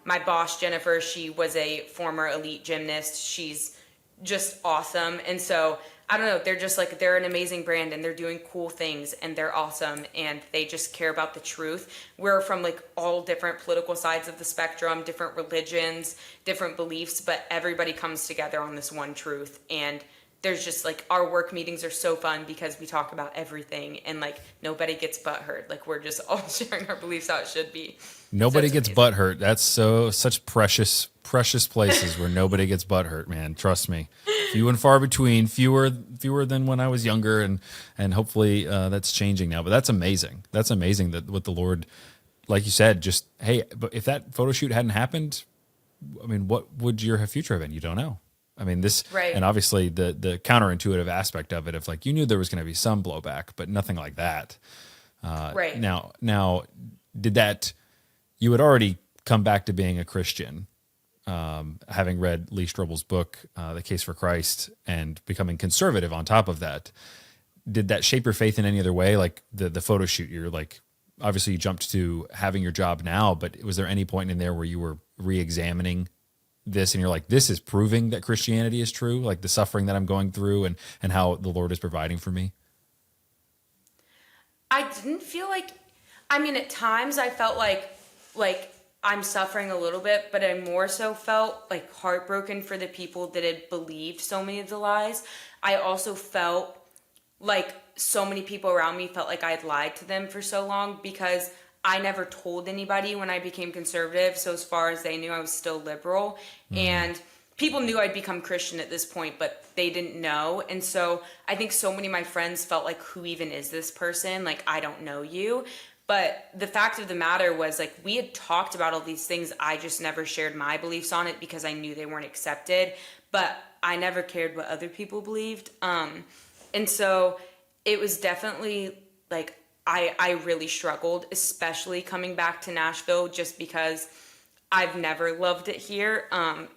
My boss, Jennifer, she was a former elite gymnast. She's just awesome. And so I don't know, they're just like, they're an amazing brand and they're doing cool things and they're awesome and they just care about the truth. We're from like all different political sides of the spectrum, different religions, different beliefs, but everybody comes together on this one truth. And there's just like, our work meetings are so fun because we talk about everything and like nobody gets butthurt. Like we're just all sharing our beliefs how it should be. Nobody gets butthurt. That's such precious places where nobody gets butthurt, man. Trust me. Few and far between, fewer than when I was younger, and hopefully that's changing now. But that's amazing. That's amazing that what the Lord, like you said, just, hey, but if that photo shoot hadn't happened, I mean, what would your future have been? You don't know. I mean, this, right. And obviously the counterintuitive aspect of it, if like you knew there was going to be some blowback, but nothing like that. Right. Now, did that, you had already come back to being a Christian, having read Lee Strobel's book, The Case for Christ, and becoming conservative on top of that. Did that shape your faith in any other way? Like the photo shoot, you're like, obviously you jumped to having your job now, but was there any point in there where you were re-examining this and you're like, this is proving that Christianity is true, like the suffering that I'm going through and how the Lord is providing for me? I didn't feel like, I mean, at times I felt like I'm suffering a little bit, but I more so felt like heartbroken for the people that had believed so many of the lies. I also felt like so many people around me felt like I had lied to them for so long because I never told anybody when I became conservative. So as far as they knew, I was still liberal. And people knew I'd become Christian at this point, but they didn't know. And so I think so many of my friends felt like, who even is this person? Like, I don't know you. But the fact of the matter was, like, we had talked about all these things. I just never shared my beliefs on it because I knew they weren't accepted. But I never cared what other people believed. And so it was definitely like I really struggled, especially coming back to Nashville, just because I've never loved it here,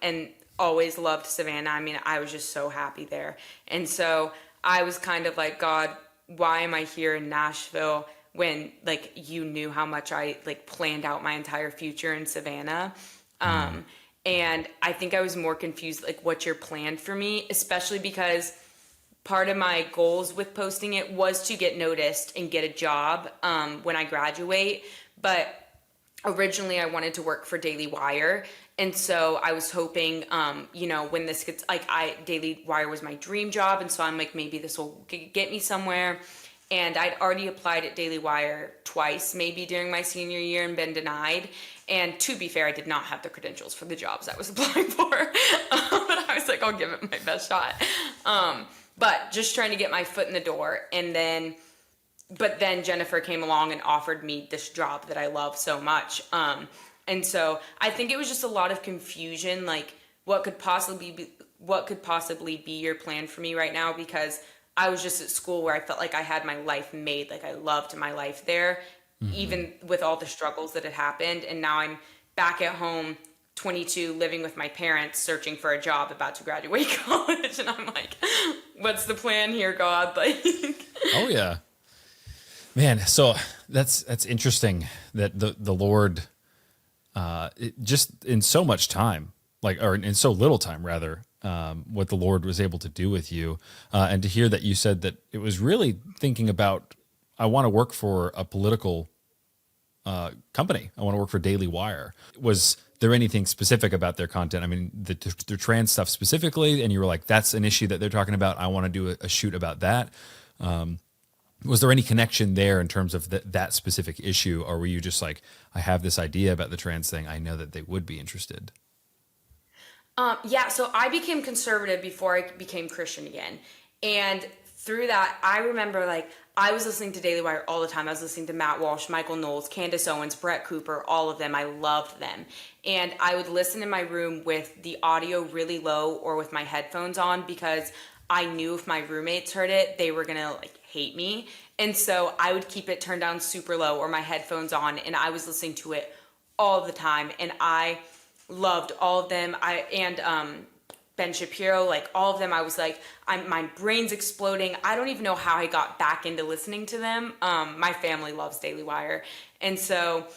and always loved Savannah. I mean, I was just so happy there. And so I was kind of like, God, why am I here in Nashville when like you knew how much I like planned out my entire future in Savannah? And I think I was more confused, like, what's your plan for me, especially because part of my goals with posting it was to get noticed and get a job when I graduate. But originally I wanted to work for Daily Wire. And so I was hoping, when this gets, like, Daily Wire was my dream job. And so I'm like, maybe this will get me somewhere. And I'd already applied at Daily Wire twice, maybe during my senior year, and been denied. And to be fair, I did not have the credentials for the jobs I was applying for. But I was like, I'll give it my best shot. But just trying to get my foot in the door. But then Jennifer came along and offered me this job that I love so much. And so I think it was just a lot of confusion, like what could possibly be your plan for me right now, because I was just at school where I felt like I had my life made, like I loved my life there, even with all the struggles that had happened. And now I'm back at home, 22, living with my parents, searching for a job, about to graduate college. And I'm like, what's the plan here, God? Like, Oh yeah, man. So that's interesting that the Lord, just in so much time, or in so little time rather, what the Lord was able to do with you, and to hear that you said that it was really thinking about, I want to work for a political company. I want to work for Daily Wire. Was there anything specific about their content? I mean, the trans stuff specifically, and you were like, that's an issue that they're talking about. I want to do a shoot about that. Was there any connection there in terms of that specific issue, or were you just like, I have this idea about the trans thing, I know that they would be interested? Yeah, so I became conservative before I became Christian again. And through that, I remember, like, I was listening to Daily Wire all the time. I was listening to Matt Walsh, Michael Knowles, Candace Owens, Brett Cooper, all of them. I loved them. And I would listen in my room with the audio really low or with my headphones on, because I knew if my roommates heard it, they were going to like hate me. And so I would keep it turned down super low or my headphones on, and I was listening to it all the time. And I loved all of them. Ben Shapiro, like all of them, I was like, my brain's exploding. I don't even know how I got back into listening to them. My family loves Daily Wire. And so,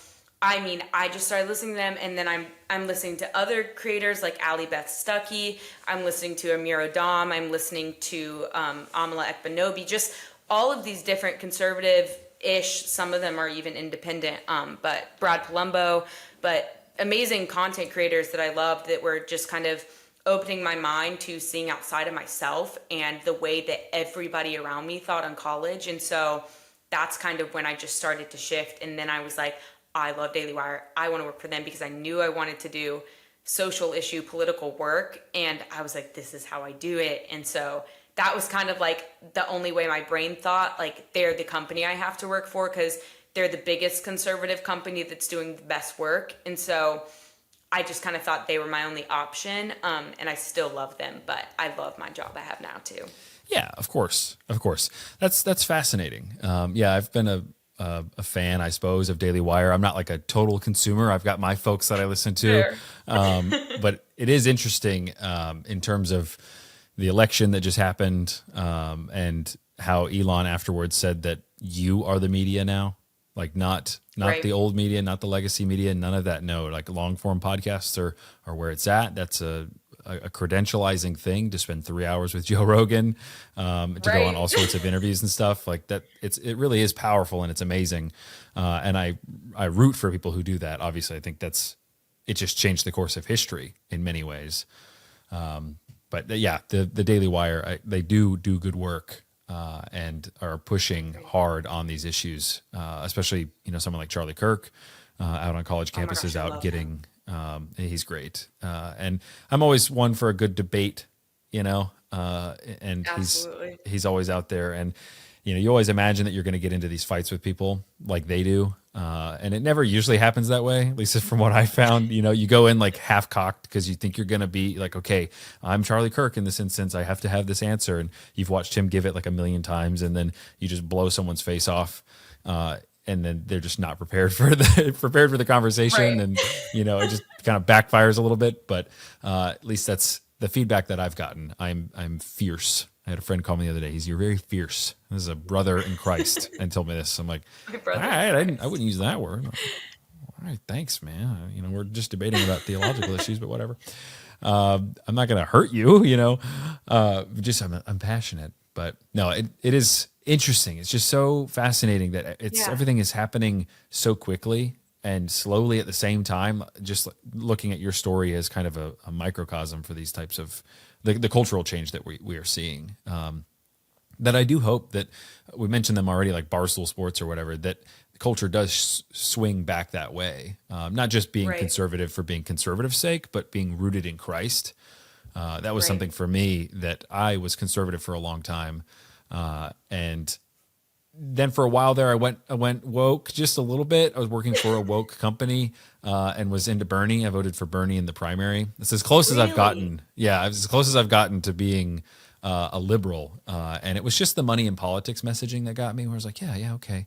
I mean, I just started listening to them, and then I'm listening to other creators like Allie Beth Stuckey. I'm listening to Amir Adam. I'm listening to Amala Ekbanobi. Just all of these different conservative-ish, some of them are even independent, but Brad Palumbo, but amazing content creators that I loved, that were just kind of opening my mind to seeing outside of myself and the way that everybody around me thought on college. And so that's kind of when I just started to shift. And then I was like, I love Daily Wire. I want to work for them, because I knew I wanted to do social issue political work. And I was like, this is how I do it. And so that was kind of like the only way my brain thought, like, they're the company I have to work for, because they're the biggest conservative company that's doing the best work. And so I just kind of thought they were my only option, and I still love them, but I love my job I have now too. Yeah, of course. That's fascinating. Yeah, I've been a fan, I suppose, of Daily Wire. I'm not like a total consumer. I've got my folks that I listen to, but it is interesting in terms of the election that just happened, and how Elon afterwards said that you are the media now. Like not right. The old media, not the legacy media, none of that. No, like long form podcasts are where it's at. That's a credentializing thing to spend 3 hours with Joe Rogan, to go on all sorts of interviews and stuff like that. It really is powerful, and it's amazing. And I root for people who do that. Obviously, I think it just changed the course of history in many ways. But yeah, the Daily Wire, they do good work. And are pushing hard on these issues, especially, someone like Charlie Kirk out on college campuses, out getting, he's great. And I'm always one for a good debate, and he's always out there. And, you always imagine that you're going to get into these fights with people like they do. And it never usually happens that way, at least from what I found. You go in like half cocked because you think you're going to be like, okay, I'm Charlie Kirk in this instance. I have to have this answer. And you've watched him give it like a million times, and then you just blow someone's face off. And then they're just not prepared for the conversation. Right. And, it just kind of backfires a little bit. But at least that's the feedback that I've gotten. I'm fierce. I had a friend call me the other day. You're very fierce. This is a brother in Christ, and told me this. I'm like, all right, I wouldn't use that word. All right, thanks, man. We're just debating about theological issues, but whatever. I'm not going to hurt you, just I'm passionate. But no, it is interesting. It's just so fascinating that everything is happening so quickly and slowly at the same time. Just looking at your story as kind of a microcosm for these types of the cultural change that we are seeing. That I do hope that we mentioned them already, like Barstool Sports or whatever, that culture does swing back that way. Not just being conservative for being conservative's sake, but being rooted in Christ. That was something for me, that I was conservative for a long time. And then for a while there, I went woke just a little bit. I was working for a woke company, and was into Bernie. I voted for Bernie in the primary. It's as close as I've gotten. Yeah, it's as close as I've gotten to being a liberal. And it was just the money in politics messaging that got me, where I was like, yeah, okay.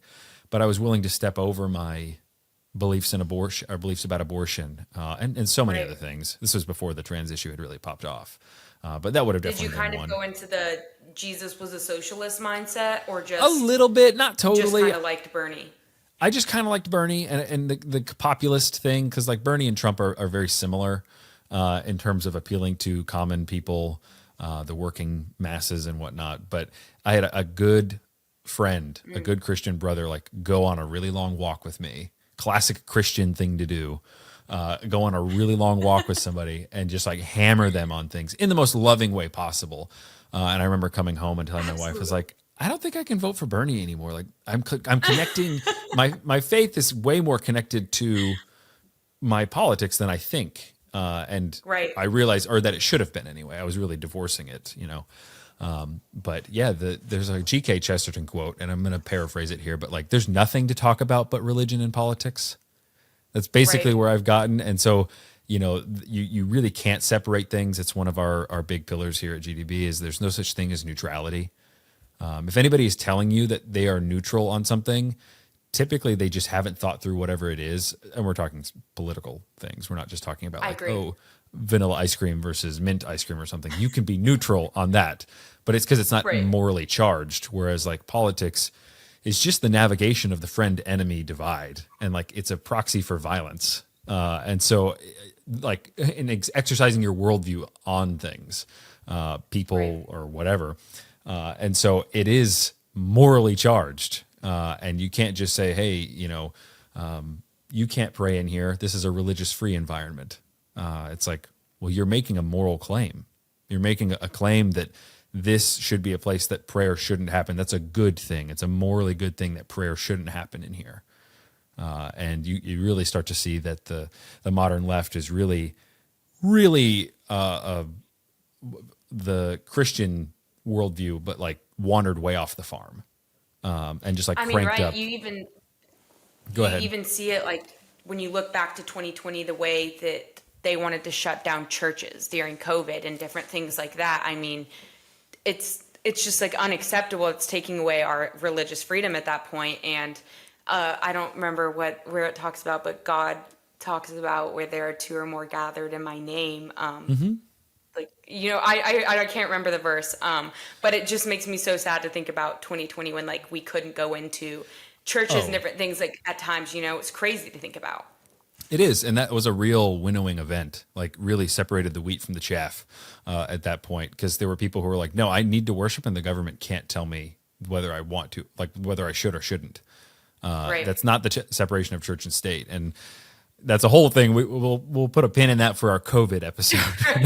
But I was willing to step over my beliefs in abortion, or beliefs about abortion, and so many other things. This was before the trans issue had really popped off. But that would have definitely been one. Did you kind of go into the Jesus was a socialist mindset, or just a little bit, not totally? Just kind of liked Bernie. I just kind of liked Bernie and the populist thing, because like Bernie and Trump are very similar in terms of appealing to common people, the working masses and whatnot. But I had a good friend, a good Christian brother, like go on a really long walk with me. Classic Christian thing to do. Go on a really long walk with somebody and just like hammer them on things in the most loving way possible. And I remember coming home and telling my wife, I was like, I don't think I can vote for Bernie anymore. Like I'm connecting, my faith is way more connected to my politics than I think. And I realized, or that it should have been anyway. I was really divorcing it, but yeah, there's a G.K. Chesterton quote, and I'm going to paraphrase it here, but like, there's nothing to talk about but religion and politics. That's basically where I've gotten. And so, you really can't separate things. It's one of our big pillars here at GDB is there's no such thing as neutrality. If anybody is telling you that they are neutral on something, typically they just haven't thought through whatever it is. And we're talking political things. We're not just talking about vanilla ice cream versus mint ice cream or something. You can be neutral on that, but it's because it's not morally charged. Whereas like politics is just the navigation of the friend-enemy divide. And like, it's a proxy for violence. And so like in exercising your worldview on things, people or whatever. And so it is morally charged. And you can't just say, hey, you can't pray in here. This is a religious free environment. It's like, well, you're making a moral claim. You're making a claim that this should be a place that prayer shouldn't happen. That's a good thing. It's a morally good thing that prayer shouldn't happen in here. And you really start to see that the modern left is really, really the Christian worldview, but like wandered way off the farm, and just like cranked up. You ahead. even see it like when you look back to 2020, the way that they wanted to shut down churches during COVID and different things like that. I mean, it's just like unacceptable. It's taking away our religious freedom at that point. And I don't remember where it talks about, but God talks about where there are two or more gathered in my name. Like, I can't remember the verse, but it just makes me so sad to think about 2020 when like we couldn't go into churches and different things. Like at times, it's crazy to think about. It is, and that was a real winnowing event, like really separated the wheat from the chaff at that point, because there were people who were like, no, I need to worship, and the government can't tell me whether I want to, like whether I should or shouldn't. That's not the separation of church and state, and that's a whole thing. We'll put a pin in that for our COVID episode.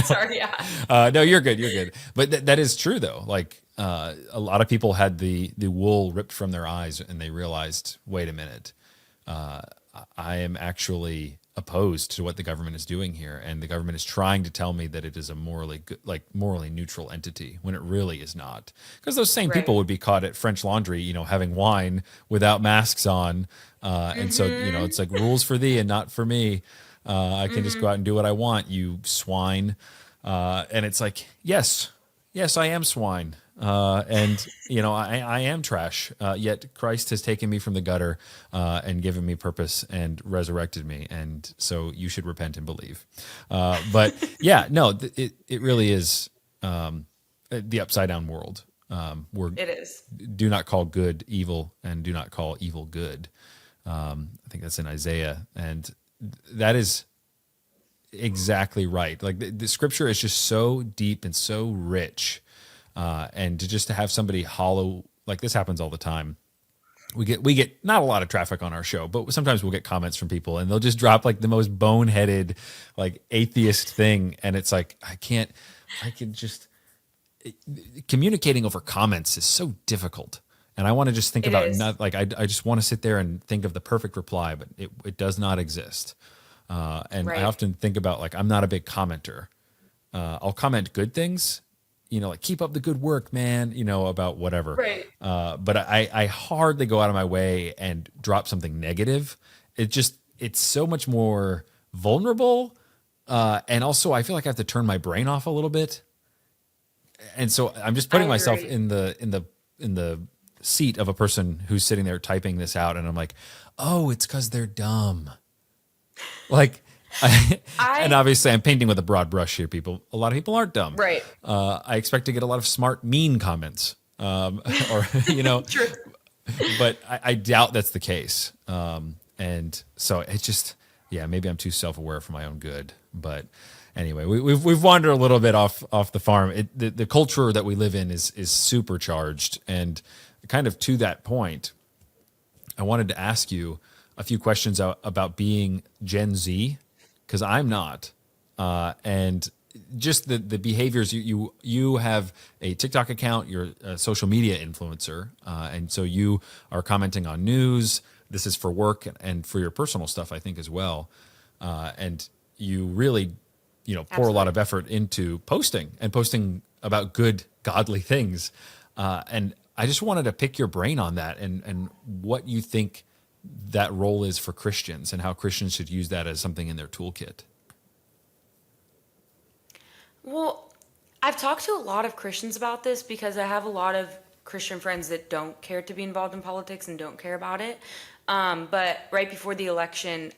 Sorry, yeah. No, you're good. But that is true, though. Like a lot of people had the wool ripped from their eyes, and they realized, wait a minute, I am actually opposed to what the government is doing here, and the government is trying to tell me that it is a morally good, like morally neutral entity when it really is not. Because those same people Right. would be caught at French Laundry, having wine without masks on, and so it's like rules for thee and not for me. I can just go out and do what I want, you swine. And it's like, yes, I am swine. And I am trash. Yet Christ has taken me from the gutter and given me purpose and resurrected me, and so you should repent and believe. But yeah, no, it really is the upside down world. Where It is. do not call good evil and do not call evil good. I think that's in Isaiah, and that is exactly right. Like the scripture is just so deep and so rich. And to have somebody hollow, like this happens all the time. We get not a lot of traffic on our show, but sometimes we'll get comments from people and they'll just drop like the most boneheaded, like atheist thing. And it's like, communicating over comments is so difficult. And I want to just think It about, is. I just want to sit there and think of the perfect reply, but it does not exist. And I Right. often think about, like, I'm not a big commenter. I'll comment good things, like keep up the good work, man, about whatever. Right. But I hardly go out of my way and drop something negative. It's so much more vulnerable. And also I feel like I have to turn my brain off a little bit. And so I'm just putting I myself agree. in the seat of a person who's sitting there typing this out. And I'm like, oh, it's because they're dumb. Like, and obviously I'm painting with a broad brush here, people. A lot of people aren't dumb. Right. I expect to get a lot of smart, mean comments, or, True. but I doubt that's the case. And so it's just, yeah, maybe I'm too self-aware for my own good. But anyway, we've wandered a little bit off the farm. The culture that we live in is supercharged. And kind of to that point, I wanted to ask you a few questions about being Gen Z, because I'm not, and just the behaviors. You have a TikTok account. You're a social media influencer, and so you are commenting on news. This is for work and for your personal stuff, I think, as well. And you really, pour a lot of effort into posting about good, godly things. And I just wanted to pick your brain on that and what you think that role is for Christians and how Christians should use that as something in their toolkit. Well, I've talked to a lot of Christians about this because I have a lot of Christian friends that don't care to be involved in politics and don't care about it. But right before the election,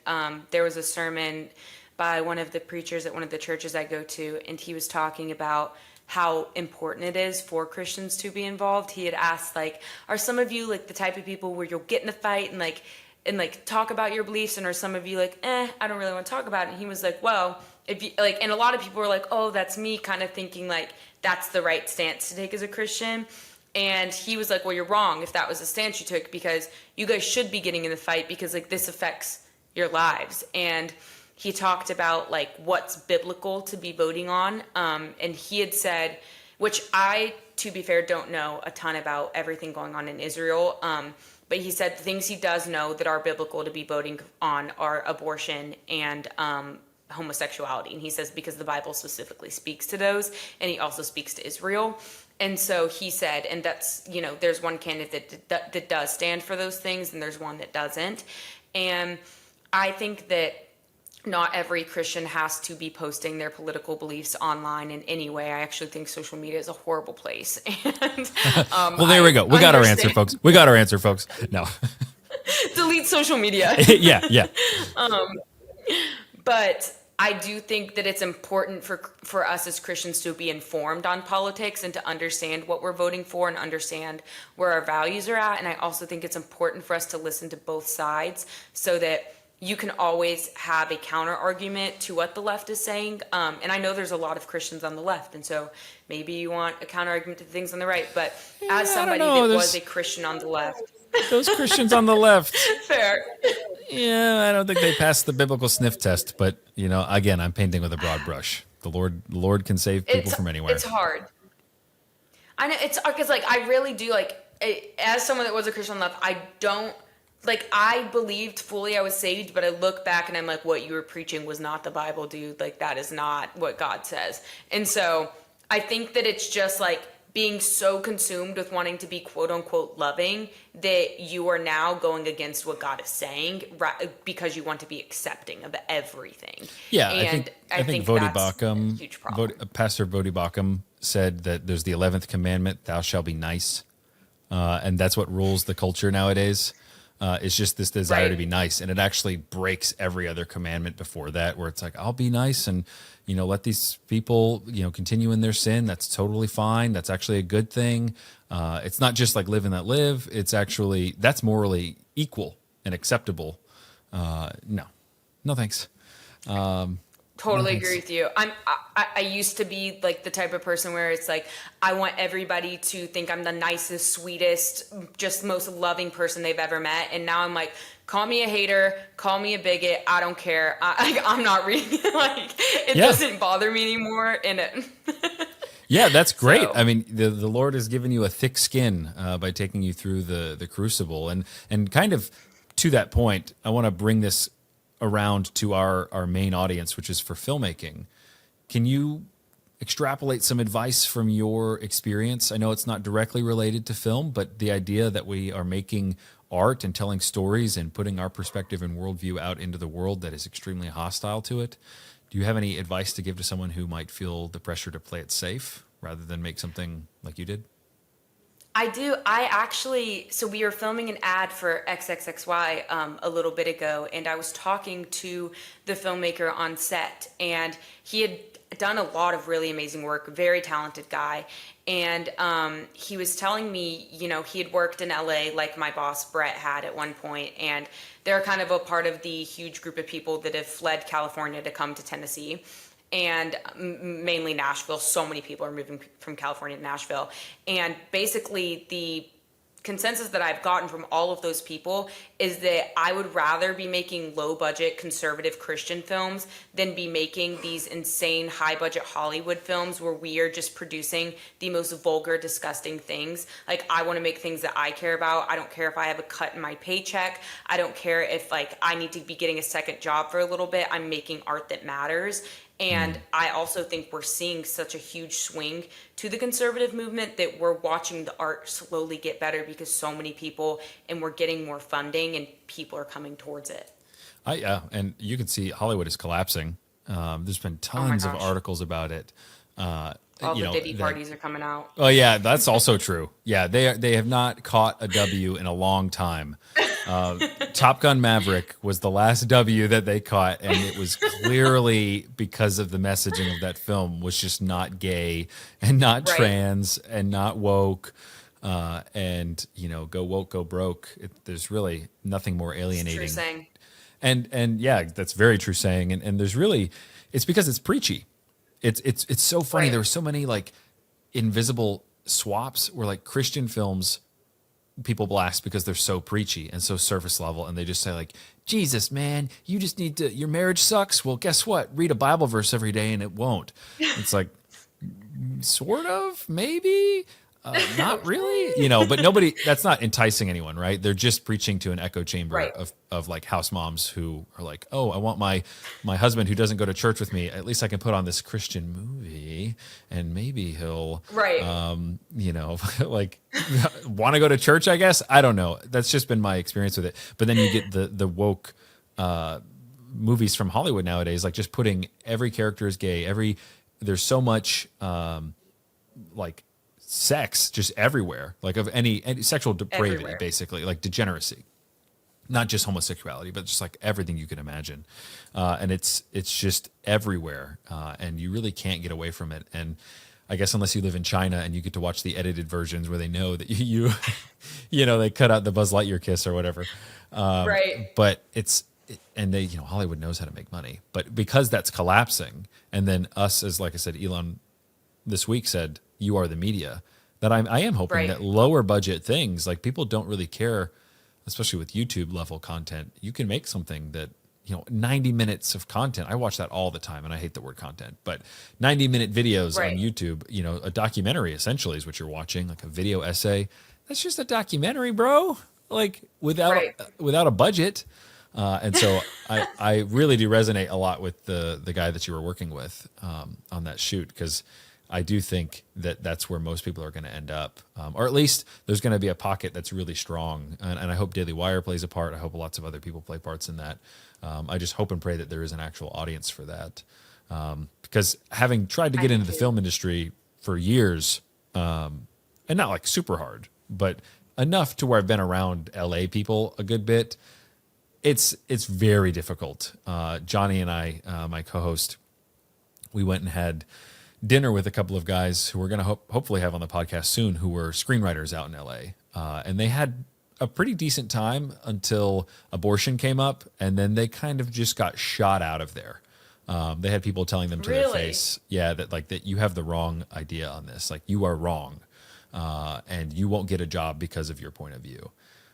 there was a sermon by one of the preachers at one of the churches I go to, and he was talking about how important it is for Christians to be involved. He had asked, like, are some of you like the type of people where you'll get in a fight and talk about your beliefs, and are some of you like, I don't really want to talk about it? And he was like, well, if you like, and a lot of people were like, oh, that's me, kind of thinking like that's the right stance to take as a Christian. And he was like, well, you're wrong if that was the stance you took, because you guys should be getting in the fight because like this affects your lives. And he talked about like what's biblical to be voting on. And he had said, which I, to be fair, don't know a ton about everything going on in Israel. But he said the things he does know that are biblical to be voting on are abortion and homosexuality. And he says because the Bible specifically speaks to those, and he also speaks to Israel. And so he said, and that's, there's one candidate that does stand for those things, and there's one that doesn't. And I think that not every Christian has to be posting their political beliefs online in any way. I actually think social media is a horrible place. And Well, there we go. We got our answer, folks. No. Delete social media. Yeah. But I do think that it's important for us as Christians to be informed on politics and to understand what we're voting for and understand where our values are at. And I also think it's important for us to listen to both sides so that you can always have a counter argument to what the left is saying. And I know there's a lot of Christians on the left, and so maybe you want a counter argument to things on the right. But as somebody that was a Christian on the left, Those Christians on the left, fair. yeah, I don't think they passed the biblical sniff test. But again, I'm painting with a broad brush. The Lord can save people from anywhere. It's hard. I know it's because like I really do like as someone that was a Christian on the left, I don't like I believed fully I was saved, but I look back and I'm like, what you were preaching was not the Bible, dude. Like that is not what God says. And so I think that it's just like being so consumed with wanting to be quote unquote loving that you are now going against what God is saying, right, because you want to be accepting of everything. Yeah, And I think that's a Vodibakam, huge problem. Pastor Vodibakam said that there's the 11th commandment, thou shalt be nice. And that's what rules the culture nowadays. It's just this desire Right. to be nice, and it actually breaks every other commandment before that, where it's like, I'll be nice and let these people continue in their sin. That's totally fine. That's actually a good thing. It's not just like live and let live. It's actually that's morally equal and acceptable. No, no thanks. Totally Thanks. agree with you. I used to be like the type of person where it's like I want everybody to think I'm the nicest, sweetest, just most loving person they've ever met, and now I'm like, call me a hater, call me a bigot, I don't care. I'm not reading like it Yeah. doesn't bother me anymore, and Yeah, that's great. So- I mean, the Lord has given you a thick skin by taking you through the crucible, and kind of to that point, I want to bring this around to our main audience, which is for filmmaking. Can you extrapolate some advice from your experience? I know it's not directly related to film, but the idea that we are making art and telling stories and putting our perspective and worldview out into the world that is extremely hostile to it. Do you have any advice to give to someone who might feel the pressure to play it safe rather than make something like you did? I do. So we were filming an ad for XXXY a little bit ago, and I was talking to the filmmaker on set, and he had done a lot of really amazing work, very talented guy. And he was telling me, he had worked in LA like my boss Brett had at one point, and they're kind of a part of the huge group of people that have fled California to come to Tennessee. And mainly Nashville. So many people are moving from California to Nashville. And basically, the consensus that I've gotten from all of those people is that I would rather be making low budget conservative Christian films than be making these insane high budget Hollywood films where we are just producing the most vulgar, disgusting things. Like, I want to make things that I care about. I don't care if I have a cut in my paycheck. I don't care if I need to be getting a second job for a little bit. I'm making art that matters. And I also think we're seeing such a huge swing to the conservative movement that we're watching the art slowly get better because so many people, and we're getting more funding and people are coming towards it. And you can see Hollywood is collapsing. There's been tons of gosh. articles about it. All the Diddy parties are coming out. Oh yeah, that's also true. Yeah, they have not caught a W in a long time. Top Gun Maverick was the last W that they caught, and it was clearly because of the messaging of that film was just not gay and not Right. trans and not woke. And go woke, go broke. There's really nothing more alienating. True saying. And yeah, that's very true saying. And there's really, it's because it's preachy. It's so funny. Right. There were so many like invisible swaps where like Christian films people blast because they're so preachy and so surface level, and they just say like, Jesus, man, you just need to, your marriage sucks. Well, guess what? Read a Bible verse every day and it won't. It's like, sort of, maybe. Not really, but nobody, that's not enticing anyone, right? They're just preaching to an echo chamber Right. of like house moms who are like, oh, I want my husband who doesn't go to church with me. At least I can put on this Christian movie and maybe he'll, Right. like want to go to church, I guess. I don't know. That's just been my experience with it. But then you get the woke, movies from Hollywood nowadays, like just putting every character is gay. There's so much, like, sex just everywhere, like of any sexual depravity, Everywhere. basically, like degeneracy, not just homosexuality, but just like everything you can imagine. And it's just everywhere. And you really can't get away from it. And I guess unless you live in China and you get to watch the edited versions where they know that you they cut out the Buzz Lightyear kiss or whatever. Right. But and they, Hollywood knows how to make money, but because that's collapsing, and then us, as like I said, Elon this week said, you are the media, that I am hoping Right. that lower budget things, like people don't really care, especially with YouTube level content. You can make something that, 90 minutes of content. I watch that all the time, and I hate the word content, but 90-minute videos Right. on YouTube, a documentary essentially is what you're watching, like a video essay. That's just a documentary, bro. like Right. without a budget. And so I really do resonate a lot with the guy that you were working with on that shoot, because I do think that that's where most people are going to end up, or at least there's going to be a pocket that's really strong. And I hope Daily Wire plays a part. I hope lots of other people play parts in that. I just hope and pray that there is an actual audience for that. Because having tried to I get do into the too. film industry for years, and not like super hard, but enough to where I've been around LA people a good bit, it's very difficult. Johnny and I, my co-host, we went and had dinner with a couple of guys who we're going to hopefully have on the podcast soon, who were screenwriters out in LA. And they had a pretty decent time until abortion came up, and then they kind of just got shot out of there. They had people telling them to their Really? face, yeah, that you have the wrong idea on this. Like, you are wrong, and you won't get a job because of your point of view.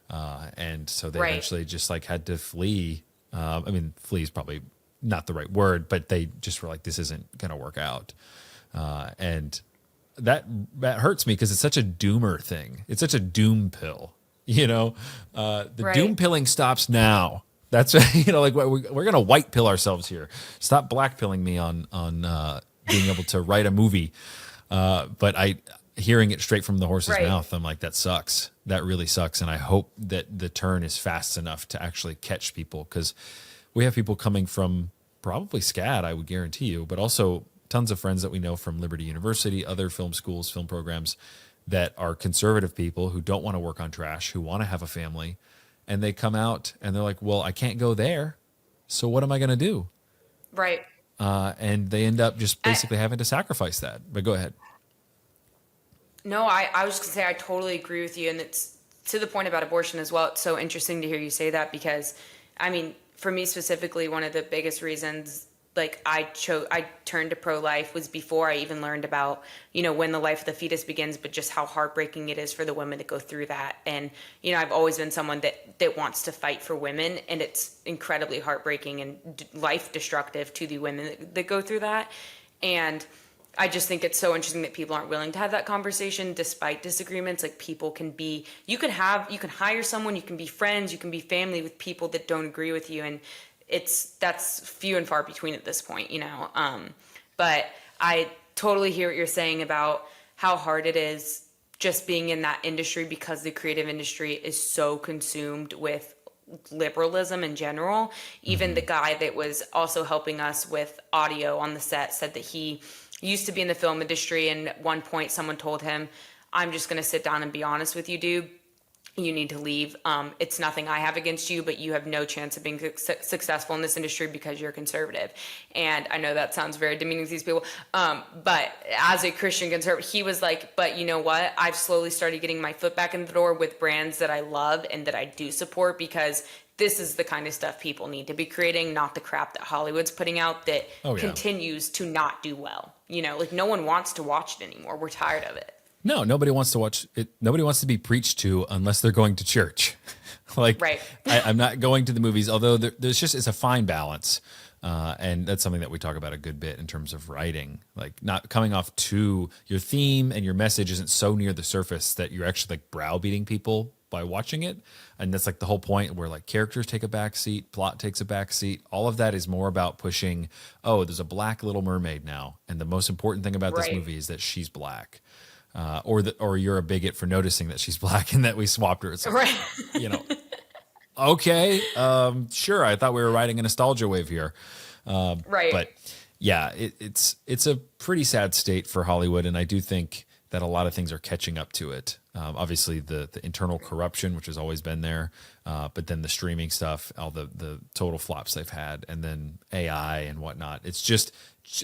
And so they Right. eventually just like had to flee. I mean, flee is probably not the right word, but they just were like, this isn't going to work out. And that hurts me because it's such a doomer thing. It's such a doom pill, you know. The Right. doom pilling stops now. That's like we're gonna white pill ourselves here. Stop black pilling me on being able to write a movie. But hearing it straight from the horse's Right. mouth, I'm like, that sucks. That really sucks. And I hope that the turn is fast enough to actually catch people, because we have people coming from probably SCAD, I would guarantee you, but also tons of friends that we know from Liberty University, other film schools, film programs, that are conservative people who don't want to work on trash, who want to have a family. And they come out and they're like, well, I can't go there. So what am I going to do? Right. And they end up just basically having to sacrifice that. But go ahead. No, I was just gonna say I totally agree with you, and it's to the point about abortion as well. It's so interesting to hear you say that because, I mean, for me specifically, one of the biggest reasons like I turned to pro-life was before I even learned about, when the life of the fetus begins, but just how heartbreaking it is for the women to go through that. And I've always been someone that wants to fight for women, and it's incredibly heartbreaking and life destructive to the women that go through that. And I just think it's so interesting that people aren't willing to have that conversation despite disagreements. Like, people you can hire someone, you can be friends, you can be family with people that don't agree with you. And that's few and far between at this point, but I totally hear what you're saying about how hard it is just being in that industry, because the creative industry is so consumed with liberalism in general. Even the guy that was also helping us with audio on the set said that he used to be in the film industry, and at one point someone told him, I'm just going to sit down and be honest with you, dude. You need to leave. It's nothing I have against you, but you have no chance of being successful in this industry because you're conservative. And I know that sounds very demeaning to these people, but as a Christian conservative, he was like, but you know what? I've slowly started getting my foot back in the door with brands that I love and that I do support, because this is the kind of stuff people need to be creating, not the crap that Hollywood's putting out that continues to not do well. Like, no one wants to watch it anymore. We're tired of it. No, nobody wants to watch it. Nobody wants to be preached to unless they're going to church. Like, Right. I'm not going to the movies, although it's a fine balance. And that's something that we talk about a good bit in terms of writing, like not coming off to your theme and your message isn't so near the surface that you're actually like browbeating people by watching it. And that's like the whole point, where like characters take a back seat, plot takes a back seat. All of that is more about pushing, oh, there's a black Little Mermaid now. And the most important thing about this Right. movie is that she's black. Or you're a bigot for noticing that she's black and that we swapped her. It's like, Right. Okay, sure. I thought we were riding a nostalgia wave here. Right. But yeah, it's a pretty sad state for Hollywood, and I do think that a lot of things are catching up to it. Obviously, the internal corruption, which has always been there, but then the streaming stuff, all the total flops they've had, and then AI and whatnot. It's just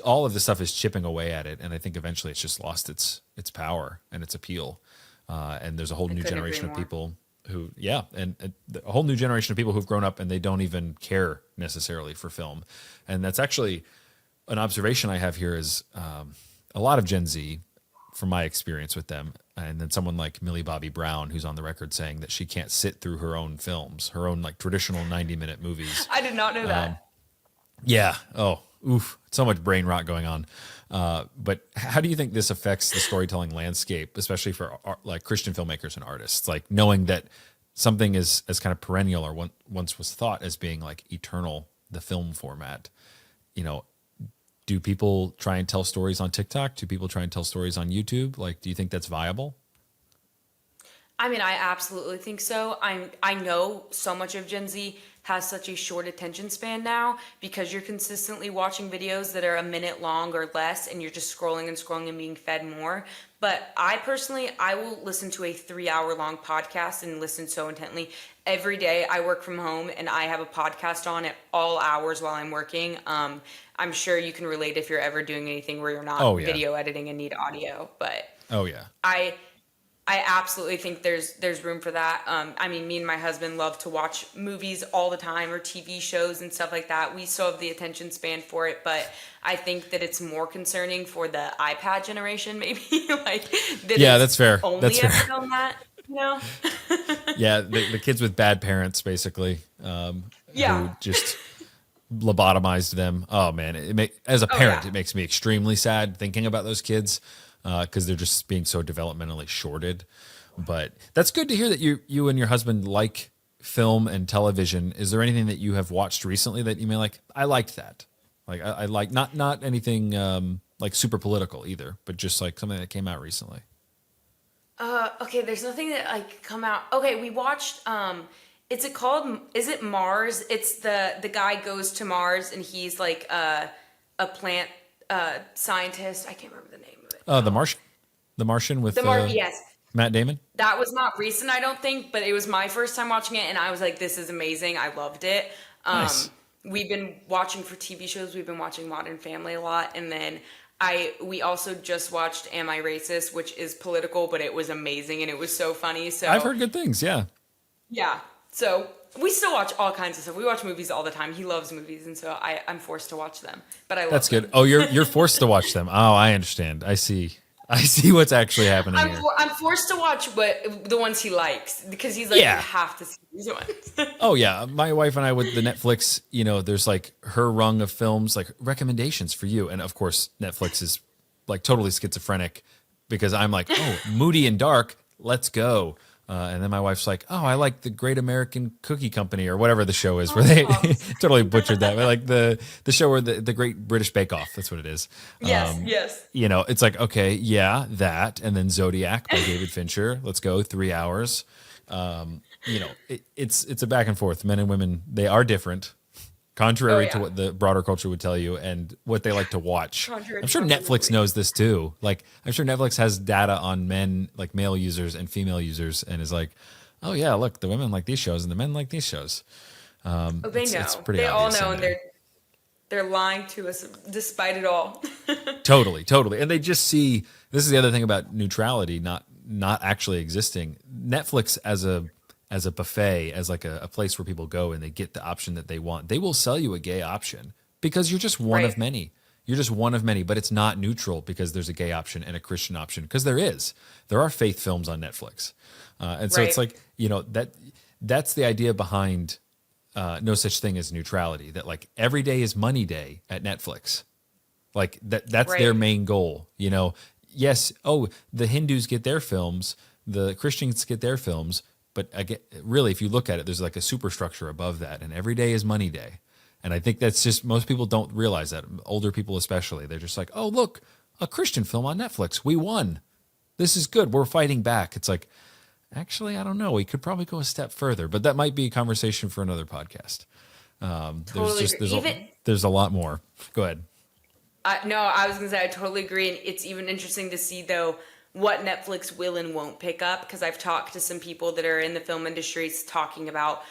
all of the stuff is chipping away at it, and I think eventually it's just lost its power and its appeal. And there's a whole new couldn't generation agree of more. people who, and a whole new generation of people who've grown up and they don't even care necessarily for film. And that's actually an observation I have here is a lot of Gen Z, from my experience with them, and then someone like Millie Bobby Brown, who's on the record saying that she can't sit through her own films, her own like traditional 90-minute movies. I did not know that. Yeah. Oh, oof. So much brain rot going on. But how do you think this affects the storytelling landscape, especially for like Christian filmmakers and artists? Like knowing that something as kind of perennial or once was thought as being like eternal, the film format, you know, do people try and tell stories on TikTok? Do people try and tell stories on YouTube? Like, do you think that's viable? I mean, I absolutely think so. I know so much of Gen Z has such a short attention span now because you're consistently watching videos that are a minute long or less, and you're just scrolling and scrolling and being fed more. But I personally, I will listen to a 3 hour long podcast and listen so intently. Every day I work from home and I have a podcast on at all hours while I'm working. I'm sure you can relate if you're ever doing anything where you're not Oh yeah. video editing and need audio, but Oh yeah. I absolutely think there's room for that. I mean, me and my husband love to watch movies all the time or TV shows and stuff like that. We still have the attention span for it, but I think that it's more concerning for the iPad generation, maybe. Like, yeah, that's fair. Only that's fair. ever done that, you know? Yeah, the kids with bad parents, basically, Yeah. who just lobotomized them. Oh man, as a parent, it makes me extremely sad thinking about those kids because they're just being so developmentally shorted. But that's good to hear that you and your husband like film and television. Is there anything that you have watched recently that you may like? I liked that. Like I like not anything like super political either, but just like something that came out recently. Okay, there's nothing that like come out. Okay, we watched is it Mars? It's the guy goes to Mars and he's like a plant scientist. I can't remember the name of it. The Martian with yes. Matt Damon. That was not recent, I don't think, but it was my first time watching it and I was like, this is amazing. I loved it. Nice. We've been watching for TV shows, we've been watching Modern Family a lot, and then we also just watched Am I Racist, which is political, but it was amazing and it was so funny. So I've heard good things, yeah. Yeah. So we still watch all kinds of stuff. We watch movies all the time. He loves movies, and so I'm forced to watch them. But I love That's them. good. Oh, you're forced to watch them. Oh, I understand. I see what's actually happening here. I'm forced to watch the ones he likes because he's like, Yeah. you have to see these ones. Oh yeah, my wife and I with the Netflix, you know, there's like her rung of films, like recommendations for you, and of course Netflix is like totally schizophrenic because I'm like, oh, moody and dark, let's go. And then my wife's like, oh, I like the Great American Cookie Company or whatever the show is, where they totally butchered that. But like the show where the Great British Bake Off, that's what it is. Yes. You know, it's like, okay, yeah, that. And then Zodiac by David Fincher. Let's go, 3 hours. You know, it's a back and forth. Men and women, they are different, contrary to what the broader culture would tell you and what they like to watch. I'm sure Netflix knows this too. Like, I'm sure Netflix has data on men, like male users and female users, and is like, oh yeah, look, the women like these shows and the men like these shows. They know. It's pretty they all obvious know, in and they're lying to us despite it all. Totally. And they just see, this is the other thing about neutrality not actually existing. Netflix as a buffet, as like a place where people go and they get the option that they want. They will sell you a gay option because you're just one of many. You're just one of many, but it's not neutral because there's a gay option and a Christian option, because there are faith films on Netflix. And so it's like, you know, that's the idea behind no such thing as neutrality, that like every day is money day at Netflix. Like that's their main goal, you know. Yes, the Hindus get their films, the Christians get their films, but again, really, if you look at it, there's like a superstructure above that, and every day is money day. And I think that's just, most people don't realize that, older people especially. They're just like, oh, look, a Christian film on Netflix. We won. This is good. We're fighting back. It's like, actually, I don't know. We could probably go a step further, but that might be a conversation for another podcast. There's a lot more. Go ahead. No, I was going to say I totally agree. And it's even interesting to see, though, what Netflix will and won't pick up, because I've talked to some people that are in the film industry talking about,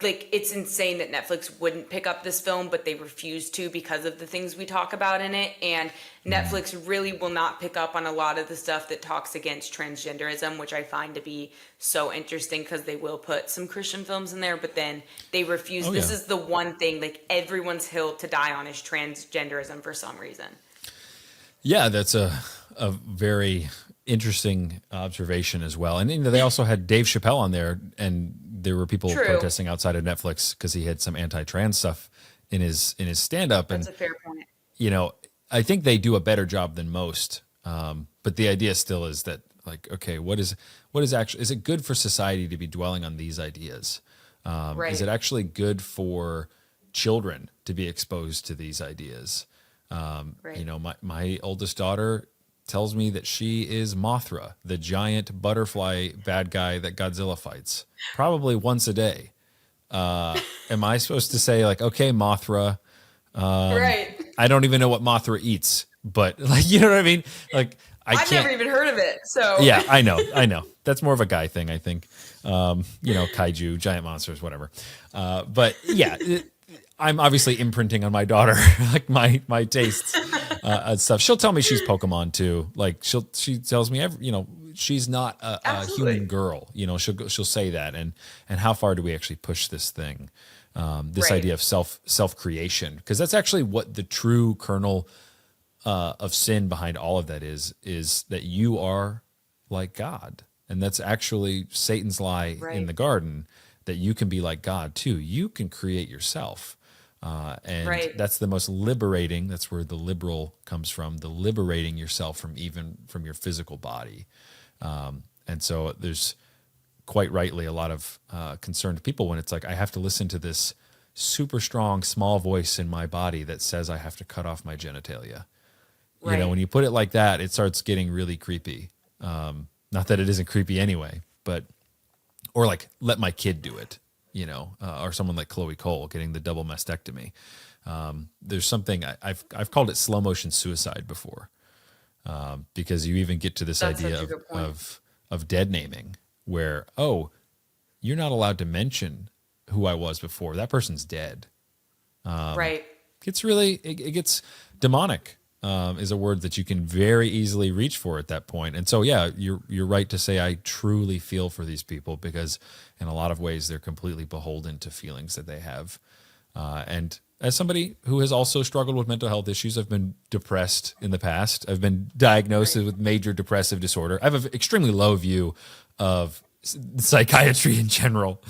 like, it's insane that Netflix wouldn't pick up this film, but they refuse to because of the things we talk about in it. And Netflix really will not pick up on a lot of the stuff that talks against transgenderism, which I find to be so interesting, because they will put some Christian films in there, but then they refuse. This is the one thing, like, everyone's hill to die on is transgenderism for some reason. Yeah, that's a very interesting observation as well. And you know, they also had Dave Chappelle on there, and there were people protesting outside of Netflix because he had some anti-trans stuff in his stand-up. That's a fair point. You know, I think they do a better job than most. But the idea still is that Like, okay, what is actually, is it good for society to be dwelling on these ideas? Is Right. it actually good for children to be exposed to these ideas? Right. My oldest daughter tells me that she is Mothra, the giant butterfly bad guy that Godzilla fights, probably once a day. Am I supposed to say like, okay, Mothra, Right. I don't even know what Mothra eats, but like, you know what I mean? Like, I I've never can't. even heard of it. So Yeah, I know. That's more of a guy thing, I think. Kaiju, giant monsters, whatever. But yeah, I'm obviously imprinting on my daughter like my tastes and stuff. She'll tell me she's Pokemon too. Like she tells me she's not a human absolutely. girl. She'll say that. And how far do we actually push this thing? This Right. idea of self creation, because that's actually what the true kernel of sin behind all of that is that you are like God. And that's actually Satan's lie in Right. the garden, that you can be like God too. You can create yourself. And Right. that's the most liberating. That's where the liberal comes from, the liberating yourself from your physical body. And so there's quite rightly a lot of concerned people when it's like, I have to listen to this super strong, small voice in my body that says I have to cut off my genitalia. Right. When you put it like that, it starts getting really creepy. Not that it isn't creepy anyway, but, or like, let my kid do it, or someone like Chloe Cole getting the double mastectomy. There's something I've called it slow motion suicide before, because you even get to this That's idea such a good point. of dead naming, where, oh, you're not allowed to mention who I was before. That person's dead. Right. It gets demonic. Is a word that you can very easily reach for at that point. And so, yeah, you're right to say I truly feel for these people, because in a lot of ways they're completely beholden to feelings that they have. And as somebody who has also struggled with mental health issues, I've been depressed in the past. I've been diagnosed with major depressive disorder. I have an extremely low view of psychiatry in general.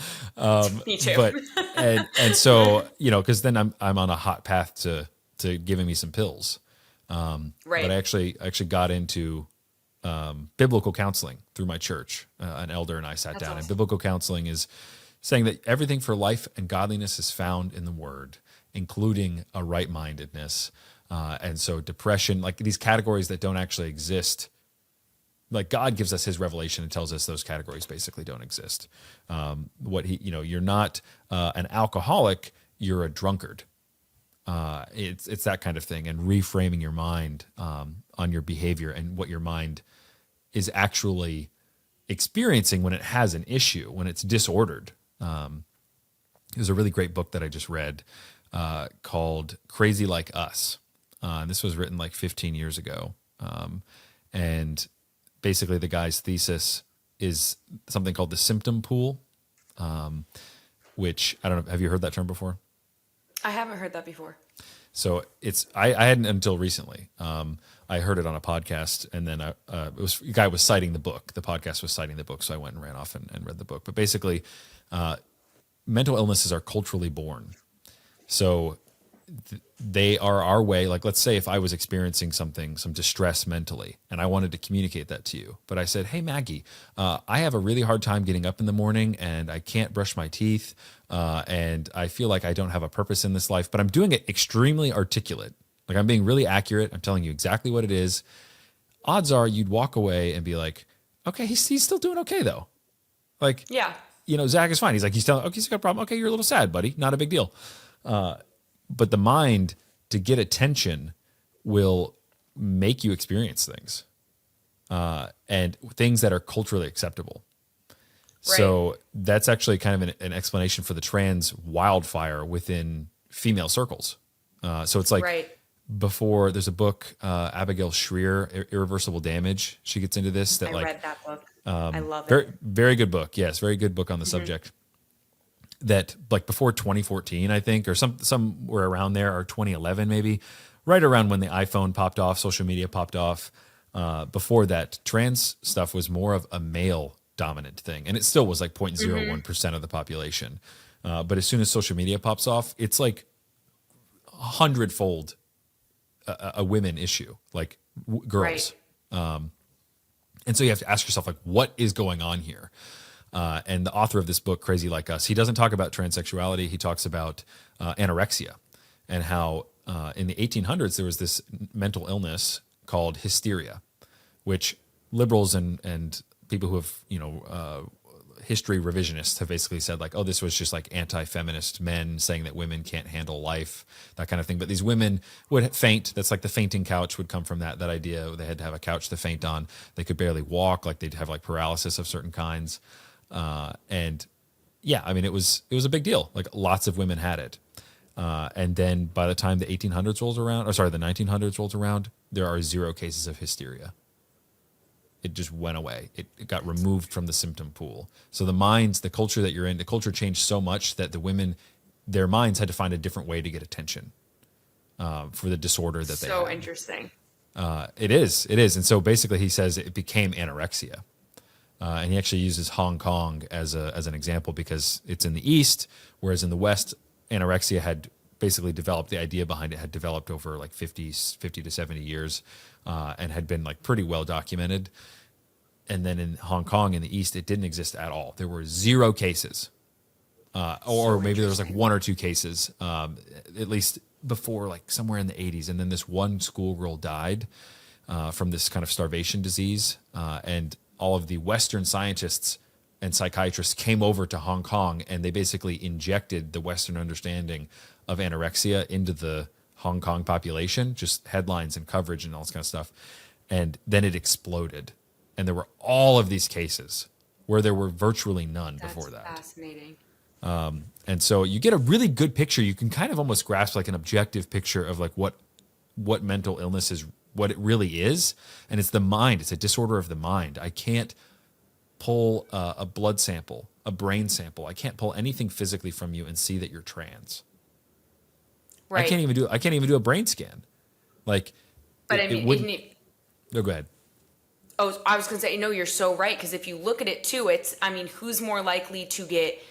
Me too. But and so, because then I'm on a hot path to giving me some pills. Right. But I actually got into biblical counseling through my church. An elder and I sat That's down, and awesome. biblical counseling is saying that everything for life and godliness is found in the Word, including a right-mindedness. And so depression, like these categories that don't actually exist, like God gives us his revelation and tells us those categories basically don't exist. You're not an alcoholic, you're a drunkard. It's that kind of thing, and reframing your mind on your behavior and what your mind is actually experiencing when it has an issue, when it's disordered. There's a really great book that I just read called Crazy Like Us. And this was written like 15 years ago. And basically the guy's thesis is something called the symptom pool, which I don't know. Have you heard that term before? I haven't heard that before. So I hadn't until recently. I heard it on a podcast, and then a guy was citing the book. The podcast was citing the book, so I went and ran off and read the book. But basically, mental illnesses are culturally born. So they are our way. Like, let's say if I was experiencing some distress mentally, and I wanted to communicate that to you, but I said, hey, Maggie, I have a really hard time getting up in the morning, and I can't brush my teeth, and I feel like I don't have a purpose in this life, but I'm doing it extremely articulate. Like, I'm being really accurate. I'm telling you exactly what it is. Odds are you'd walk away and be like, okay, he's still doing okay, though. Like, Yeah. Zach is fine. He's like, he's telling, okay, he's got a problem. Okay, you're a little sad, buddy. Not a big deal. But the mind, to get attention, will make you experience things, and things that are culturally acceptable. Right. So that's actually kind of an explanation for the trans wildfire within female circles. So it's like Right. before, there's a book, Abigail Shrier, Irreversible Damage. She gets into this. I read that book. I love Very, it. very good book. Yes, very good book on the subject. That like before 2014, I think, or somewhere around there, or 2011 maybe, right around when the iPhone popped off, social media popped off. Before that, trans stuff was more of a male dominant thing, and it still was like 0.01% of the population. But as soon as social media pops off, it's like 100-fold a women issue, like girls. Right. And so you have to ask yourself, like, what is going on here? And the author of this book, Crazy Like Us, he doesn't talk about transsexuality. He talks about anorexia and how in the 1800s there was this mental illness called hysteria, which liberals and people who have, history revisionists have basically said, like, oh, this was just like anti-feminist men saying that women can't handle life, that kind of thing. But these women would faint. That's like the fainting couch would come from that idea. They had to have a couch to faint on. They could barely walk, like they'd have like paralysis of certain kinds. And yeah, I mean, it was a big deal. Like lots of women had it. And then by the time the 1800s rolls around, the 1900s rolls around, there are 0 cases of hysteria. It just went away. It got removed from the symptom pool. So the culture that you're in, the culture changed so much that the women, their minds had to find a different way to get attention for the disorder that they had. So interesting. It is. And so basically he says it became anorexia. And he actually uses Hong Kong as an example because it's in the East, whereas in the West, anorexia had basically developed, the idea behind it had developed over like 50 to 70 years and had been like pretty well documented. And then in Hong Kong in the East, it didn't exist at all. There were 0 cases. Or maybe there was like 1 or 2 cases, at least before like somewhere in the 80s. And then this one schoolgirl died from this kind of starvation disease. And all of the Western scientists and psychiatrists came over to Hong Kong and they basically injected the Western understanding of anorexia into the Hong Kong population, just headlines and coverage and all this kind of stuff. And then it exploded. And there were all of these cases where there were virtually none before that. That's fascinating. And so you get a really good picture. You can kind of almost grasp like an objective picture of like what mental illness is, what it really is. And it's the mind. It's a disorder of the mind. I can't pull a blood sample, a brain sample. I can't pull anything physically from you and see that you're trans. Right. I can't even do a brain scan. Like, but no, go ahead. Oh, I was going to say, no, you're so right. Because if you look at it too, who's more likely to get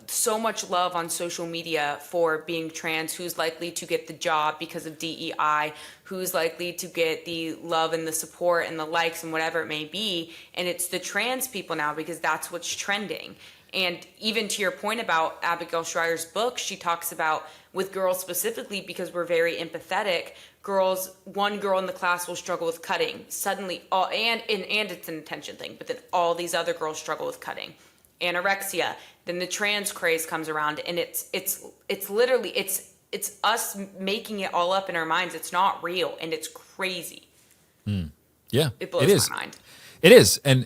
so much love on social media for being trans? Who's likely to get the job because of DEI? Who's likely to get the love and the support and the likes and whatever it may be? And it's the trans people now because that's what's trending. And even to your point about Abigail Schreier's book, she talks about with girls specifically because we're very empathetic. One girl in the class will struggle with cutting. Suddenly, and it's an attention thing, but then all these other girls struggle with cutting. Anorexia. Then the trans craze comes around, and it's literally it's us making it all up in our minds. It's not real, and it's crazy. Yeah, it blows my mind. It is, and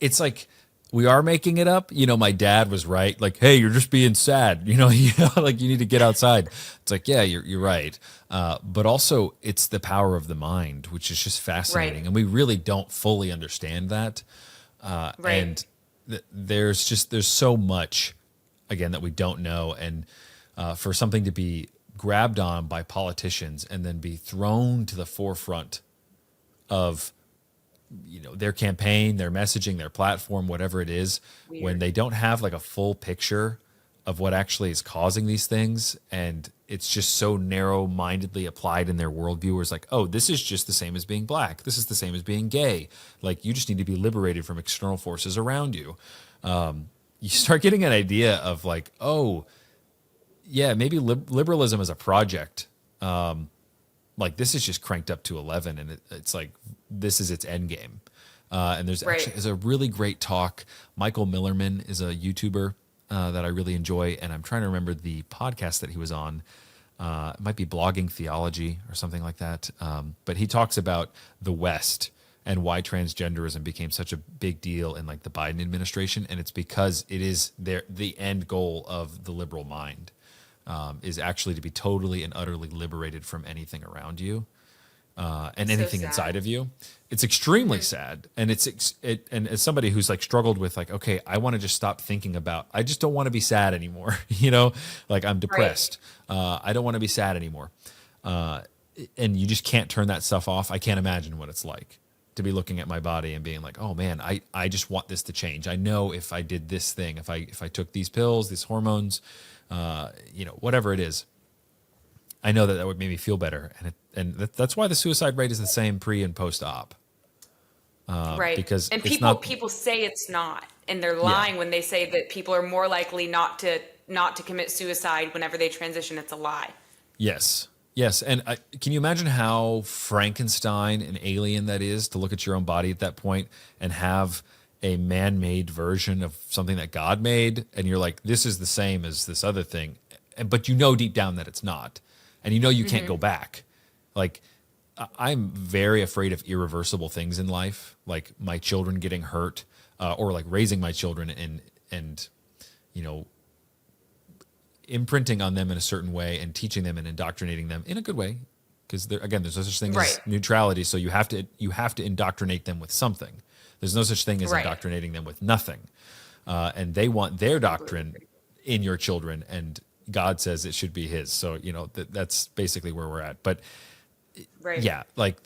it's like we are making it up. My dad was right. Like, hey, you're just being sad. Like you need to get outside. It's like, yeah, you're right. But also, it's the power of the mind, which is just fascinating, right. And we really don't fully understand that. Right. And there's so much, again, that we don't know, and for something to be grabbed on by politicians and then be thrown to the forefront of their campaign, their messaging, their platform, whatever it is, Weird. When they don't have like a full picture of what actually is causing these things, and it's just so narrow-mindedly applied in their worldview, where it's like, oh, this is just the same as being black. This is the same as being gay. Like, you just need to be liberated from external forces around you. You start getting an idea of like, oh, yeah, maybe liberalism is a project. Like, this is just cranked up to 11, and it's like, this is its end game. And there's a really great talk. Michael Millerman is a YouTuber that I really enjoy, and I'm trying to remember the podcast that he was on. It might be Blogging Theology or something like that. But he talks about the West and why transgenderism became such a big deal in like the Biden administration, and it's because it is the end goal of the liberal mind is actually to be totally and utterly liberated from anything around you. And anything inside of you. It's extremely sad. And and as somebody who's like struggled with like, okay, I want to just stop thinking about, I just don't want to be sad anymore. Like I'm depressed. Right. I don't want to be sad anymore. And you just can't turn that stuff off. I can't imagine what it's like to be looking at my body and being like, oh man, I just want this to change. I know if I did this thing, if I took these pills, these hormones, whatever it is, I know that would make me feel better. And and that's why the suicide rate is the same pre and post op. Right. Because And it's not. people say it's not, and they're Yeah. lying when they say that people are more likely not to commit suicide whenever they transition. It's a lie. Yes. Yes. And can you imagine how Frankenstein and alien that is to look at your own body at that point and have a man-made version of something that God made, and you're like, this is the same as this other thing, but you know deep down that it's not, and you know you can't go back. Like, I'm very afraid of irreversible things in life, like my children getting hurt, or like raising my children and you know, imprinting on them in a certain way and teaching them and indoctrinating them in a good way, because again, there's no such thing as Right. neutrality. So you have to indoctrinate them with something. There's no such thing as Right. indoctrinating them with nothing. And they want their doctrine in your children, and God says it should be His. So you know that's basically where we're at. But Right. yeah, like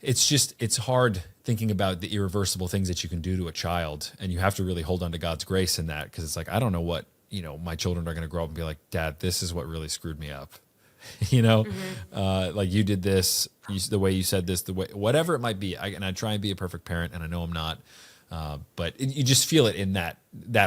it's hard thinking about the irreversible things that you can do to a child, and you have to really hold on to God's grace in that, because it's like, I don't know what, you know, my children are going to grow up and be like, Dad, this is what really screwed me up. You know, like you did this, the way you said this, the way, whatever it might be. I try and be a perfect parent, and I know I'm not, but you just feel it in that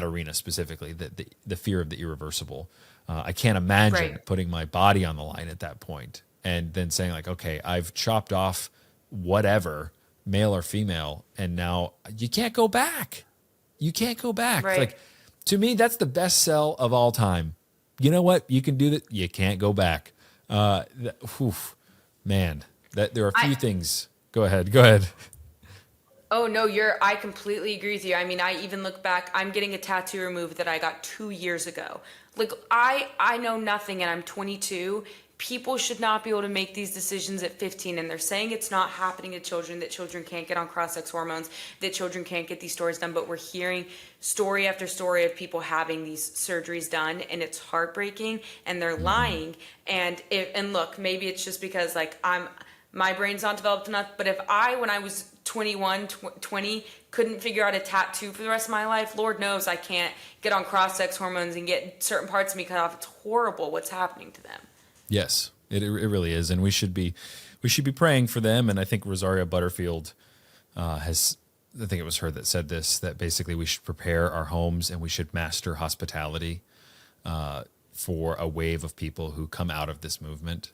arena specifically, the fear of the irreversible. I can't imagine Right. putting my body on the line at that point and then saying like, okay, I've chopped off whatever, male or female, and now you can't go back. You can't go back. Right. Like, to me, that's the best sell of all time. You know what? You can do that. You can't go back. Man, there are a few things. Go ahead. Oh no, I completely agree with you. I mean, I even look back, I'm getting a tattoo removed that I got 2 years ago. Like I know nothing and I'm 22. People should not be able to make these decisions at 15, and they're saying it's not happening to children, that children can't get on cross-sex hormones, that children can't get these stories done, but we're hearing story after story of people having these surgeries done, and it's heartbreaking, and they're lying. And look, maybe it's just because like my brain's not developed enough, but if when I was 21, 20, couldn't figure out a tattoo for the rest of my life, Lord knows I can't get on cross-sex hormones and get certain parts of me cut off. It's horrible what's happening to them. Yes, it really is, and we should be praying for them. And I think Rosaria Butterfield I think it was her that said this, that basically we should prepare our homes and we should master hospitality for a wave of people who come out of this movement,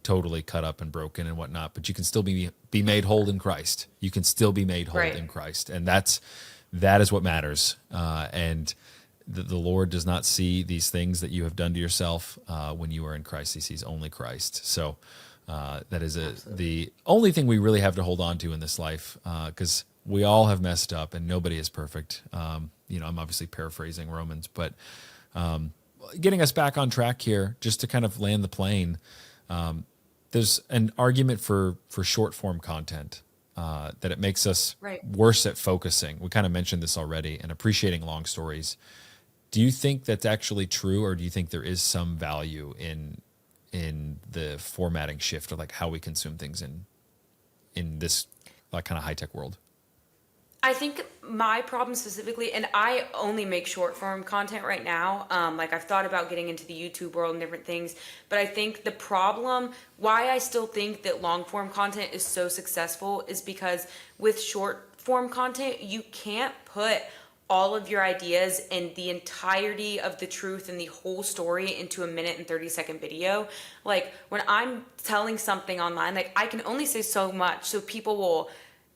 totally cut up and broken and whatnot. But you can still be made whole in Christ. You can still be made whole Right. in Christ, and that is what matters. And the Lord does not see these things that you have done to yourself when you are in Christ. He sees only Christ. So that is the only thing we really have to hold on to in this life, because we all have messed up and nobody is perfect. You know, I'm obviously paraphrasing Romans, but getting us back on track here, just to kind of land the plane. There's an argument for short form content, that it makes us Right. worse at focusing. We kind of mentioned this already, and appreciating long stories. Do you think that's actually true, or do you think there is some value in the formatting shift, or like how we consume things in this like kind of high tech world? I think my problem specifically, and I only make short form content right now. Like I've thought about getting into the YouTube world and different things, but I think the problem, why I still think that long form content is so successful, is because with short form content, you can't put all of your ideas and the entirety of the truth and the whole story into a minute and 30-second video. Like when I'm telling something online, like I can only say so much, so people will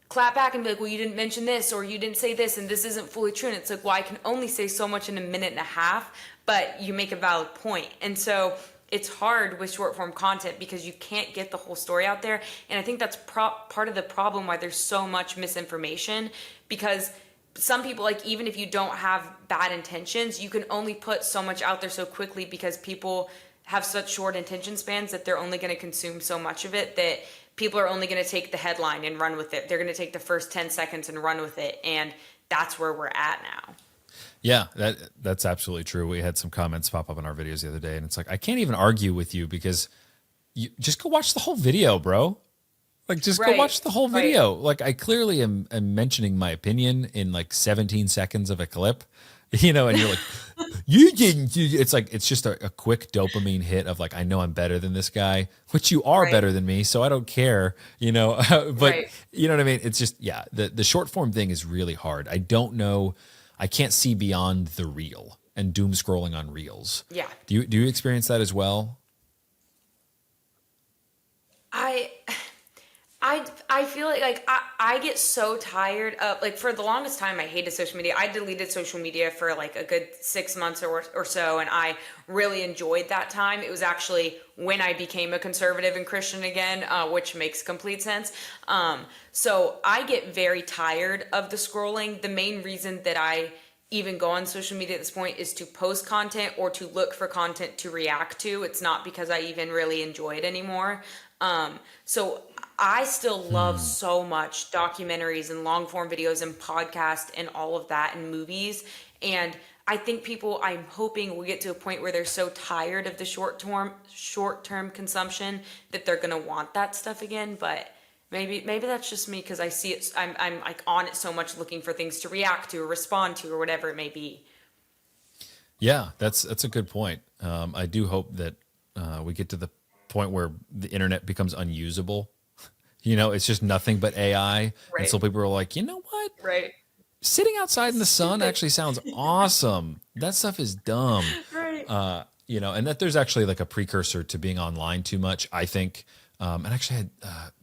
clap back and be like, well, you didn't mention this, or you didn't say this, and this isn't fully true. And it's like, well, I can only say so much in a minute and a half, but you make a valid point. And so it's hard with short form content because you can't get the whole story out there. And I think that's part of the problem why there's so much misinformation, because some people, like, even if you don't have bad intentions, you can only put so much out there so quickly, because people have such short attention spans that they're only going to consume so much of it, that people are only going to take the headline and run with it. They're going to take the first 10 seconds and run with it. And that's where we're at now. Yeah, that's absolutely true. We had some comments pop up in our videos the other day, and it's like, I can't even argue with you, because you just go watch the whole video, bro. Like, just go Right, watch the whole video. Like, I clearly am mentioning my opinion in like 17 seconds of a clip, you know, and you're like, you didn't do. It's like, it's just a quick dopamine hit of like, I know I'm better than this guy, which you are Right. better than me. So I don't care, but Right. you know what I mean? It's just, yeah, the short form thing is really hard. I don't know. I can't see beyond the reel and doom scrolling on reels. Yeah. Do you experience that as well? I feel like I get so tired of, like, for the longest time I hated social media. I deleted social media for like a good 6 months or so, and I really enjoyed that time. It was actually when I became a conservative and Christian again, which makes complete sense. So I get very tired of the scrolling. The main reason that I even go on social media at this point is to post content or to look for content to react to. It's not because I even really enjoy it anymore. So I still love so much documentaries and long form videos and podcasts and all of that and movies. And I think people, I'm hoping, will get to a point where they're so tired of the short term consumption that they're gonna want that stuff again. But maybe that's just me, because I see it. I'm like on it so much, looking for things to react to or respond to or whatever it may be. Yeah, that's a good point. I do hope that we get to the point where the internet becomes unusable. It's just nothing but AI. Right. And so people are like, you know what? Right. Sitting outside in the sun actually sounds awesome. That stuff is dumb. Right. And that there's actually like a precursor to being online too much, I think. And actually,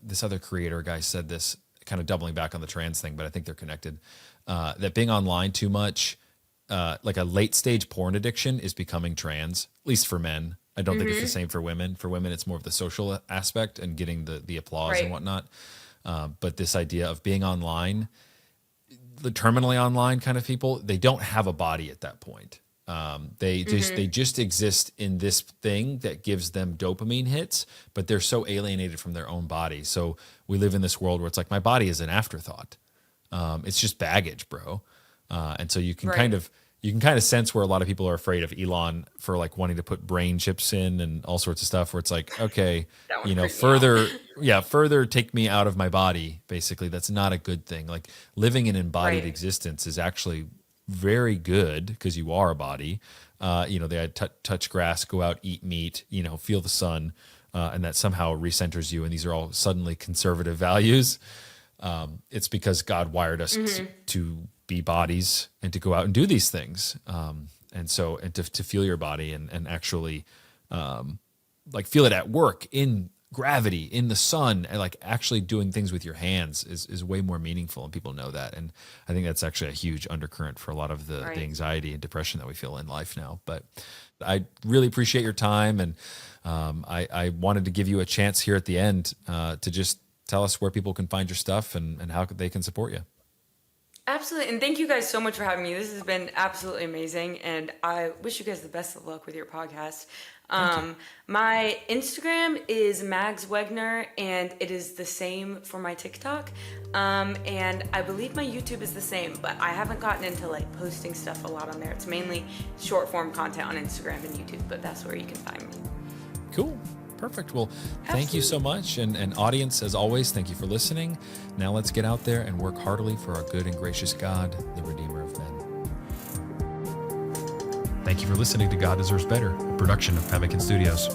this other creator guy said this, kind of doubling back on the trans thing, but I think they're connected. That being online too much, like a late stage porn addiction is becoming trans, at least for men. I don't think it's the same for women. For women, it's more of the social aspect and getting the applause Right. and whatnot. But this idea of being online, the terminally online kind of people, they don't have a body at that point. They just exist in this thing that gives them dopamine hits, but they're so alienated from their own body. So we live in this world where it's like, my body is an afterthought. It's just baggage, bro. And so you can Right. kind of sense where a lot of people are afraid of Elon for like wanting to put brain chips in and all sorts of stuff, where it's like, okay, That would freak me out. further take me out of my body. Basically, that's not a good thing. Like, living an embodied Right. existence is actually very good, because you are a body. They had touch grass, go out, eat meat, feel the sun, and that somehow recenters you. And these are all suddenly conservative values. It's because God wired us to be bodies and to go out and do these things. And to feel your body and actually like feel it at work, in gravity, in the sun, and like actually doing things with your hands is way more meaningful, and people know that. And I think that's actually a huge undercurrent for a lot of the Right. anxiety and depression that we feel in life now. But I really appreciate your time, and I wanted to give you a chance here at the end to just tell us where people can find your stuff and how they can support you. Absolutely. And thank you guys so much for having me. This has been absolutely amazing. And I wish you guys the best of luck with your podcast. My Instagram is Mags Wegner, and it is the same for my TikTok. And I believe my YouTube is the same, but I haven't gotten into like posting stuff a lot on there. It's mainly short form content on Instagram and YouTube, but that's where you can find me. Cool. Perfect. Well, thank you so much. And audience, as always, thank you for listening. Now let's get out there and work heartily for our good and gracious God, the Redeemer of men. Thank you for listening to God Deserves Better, a production of Pemmican Studios.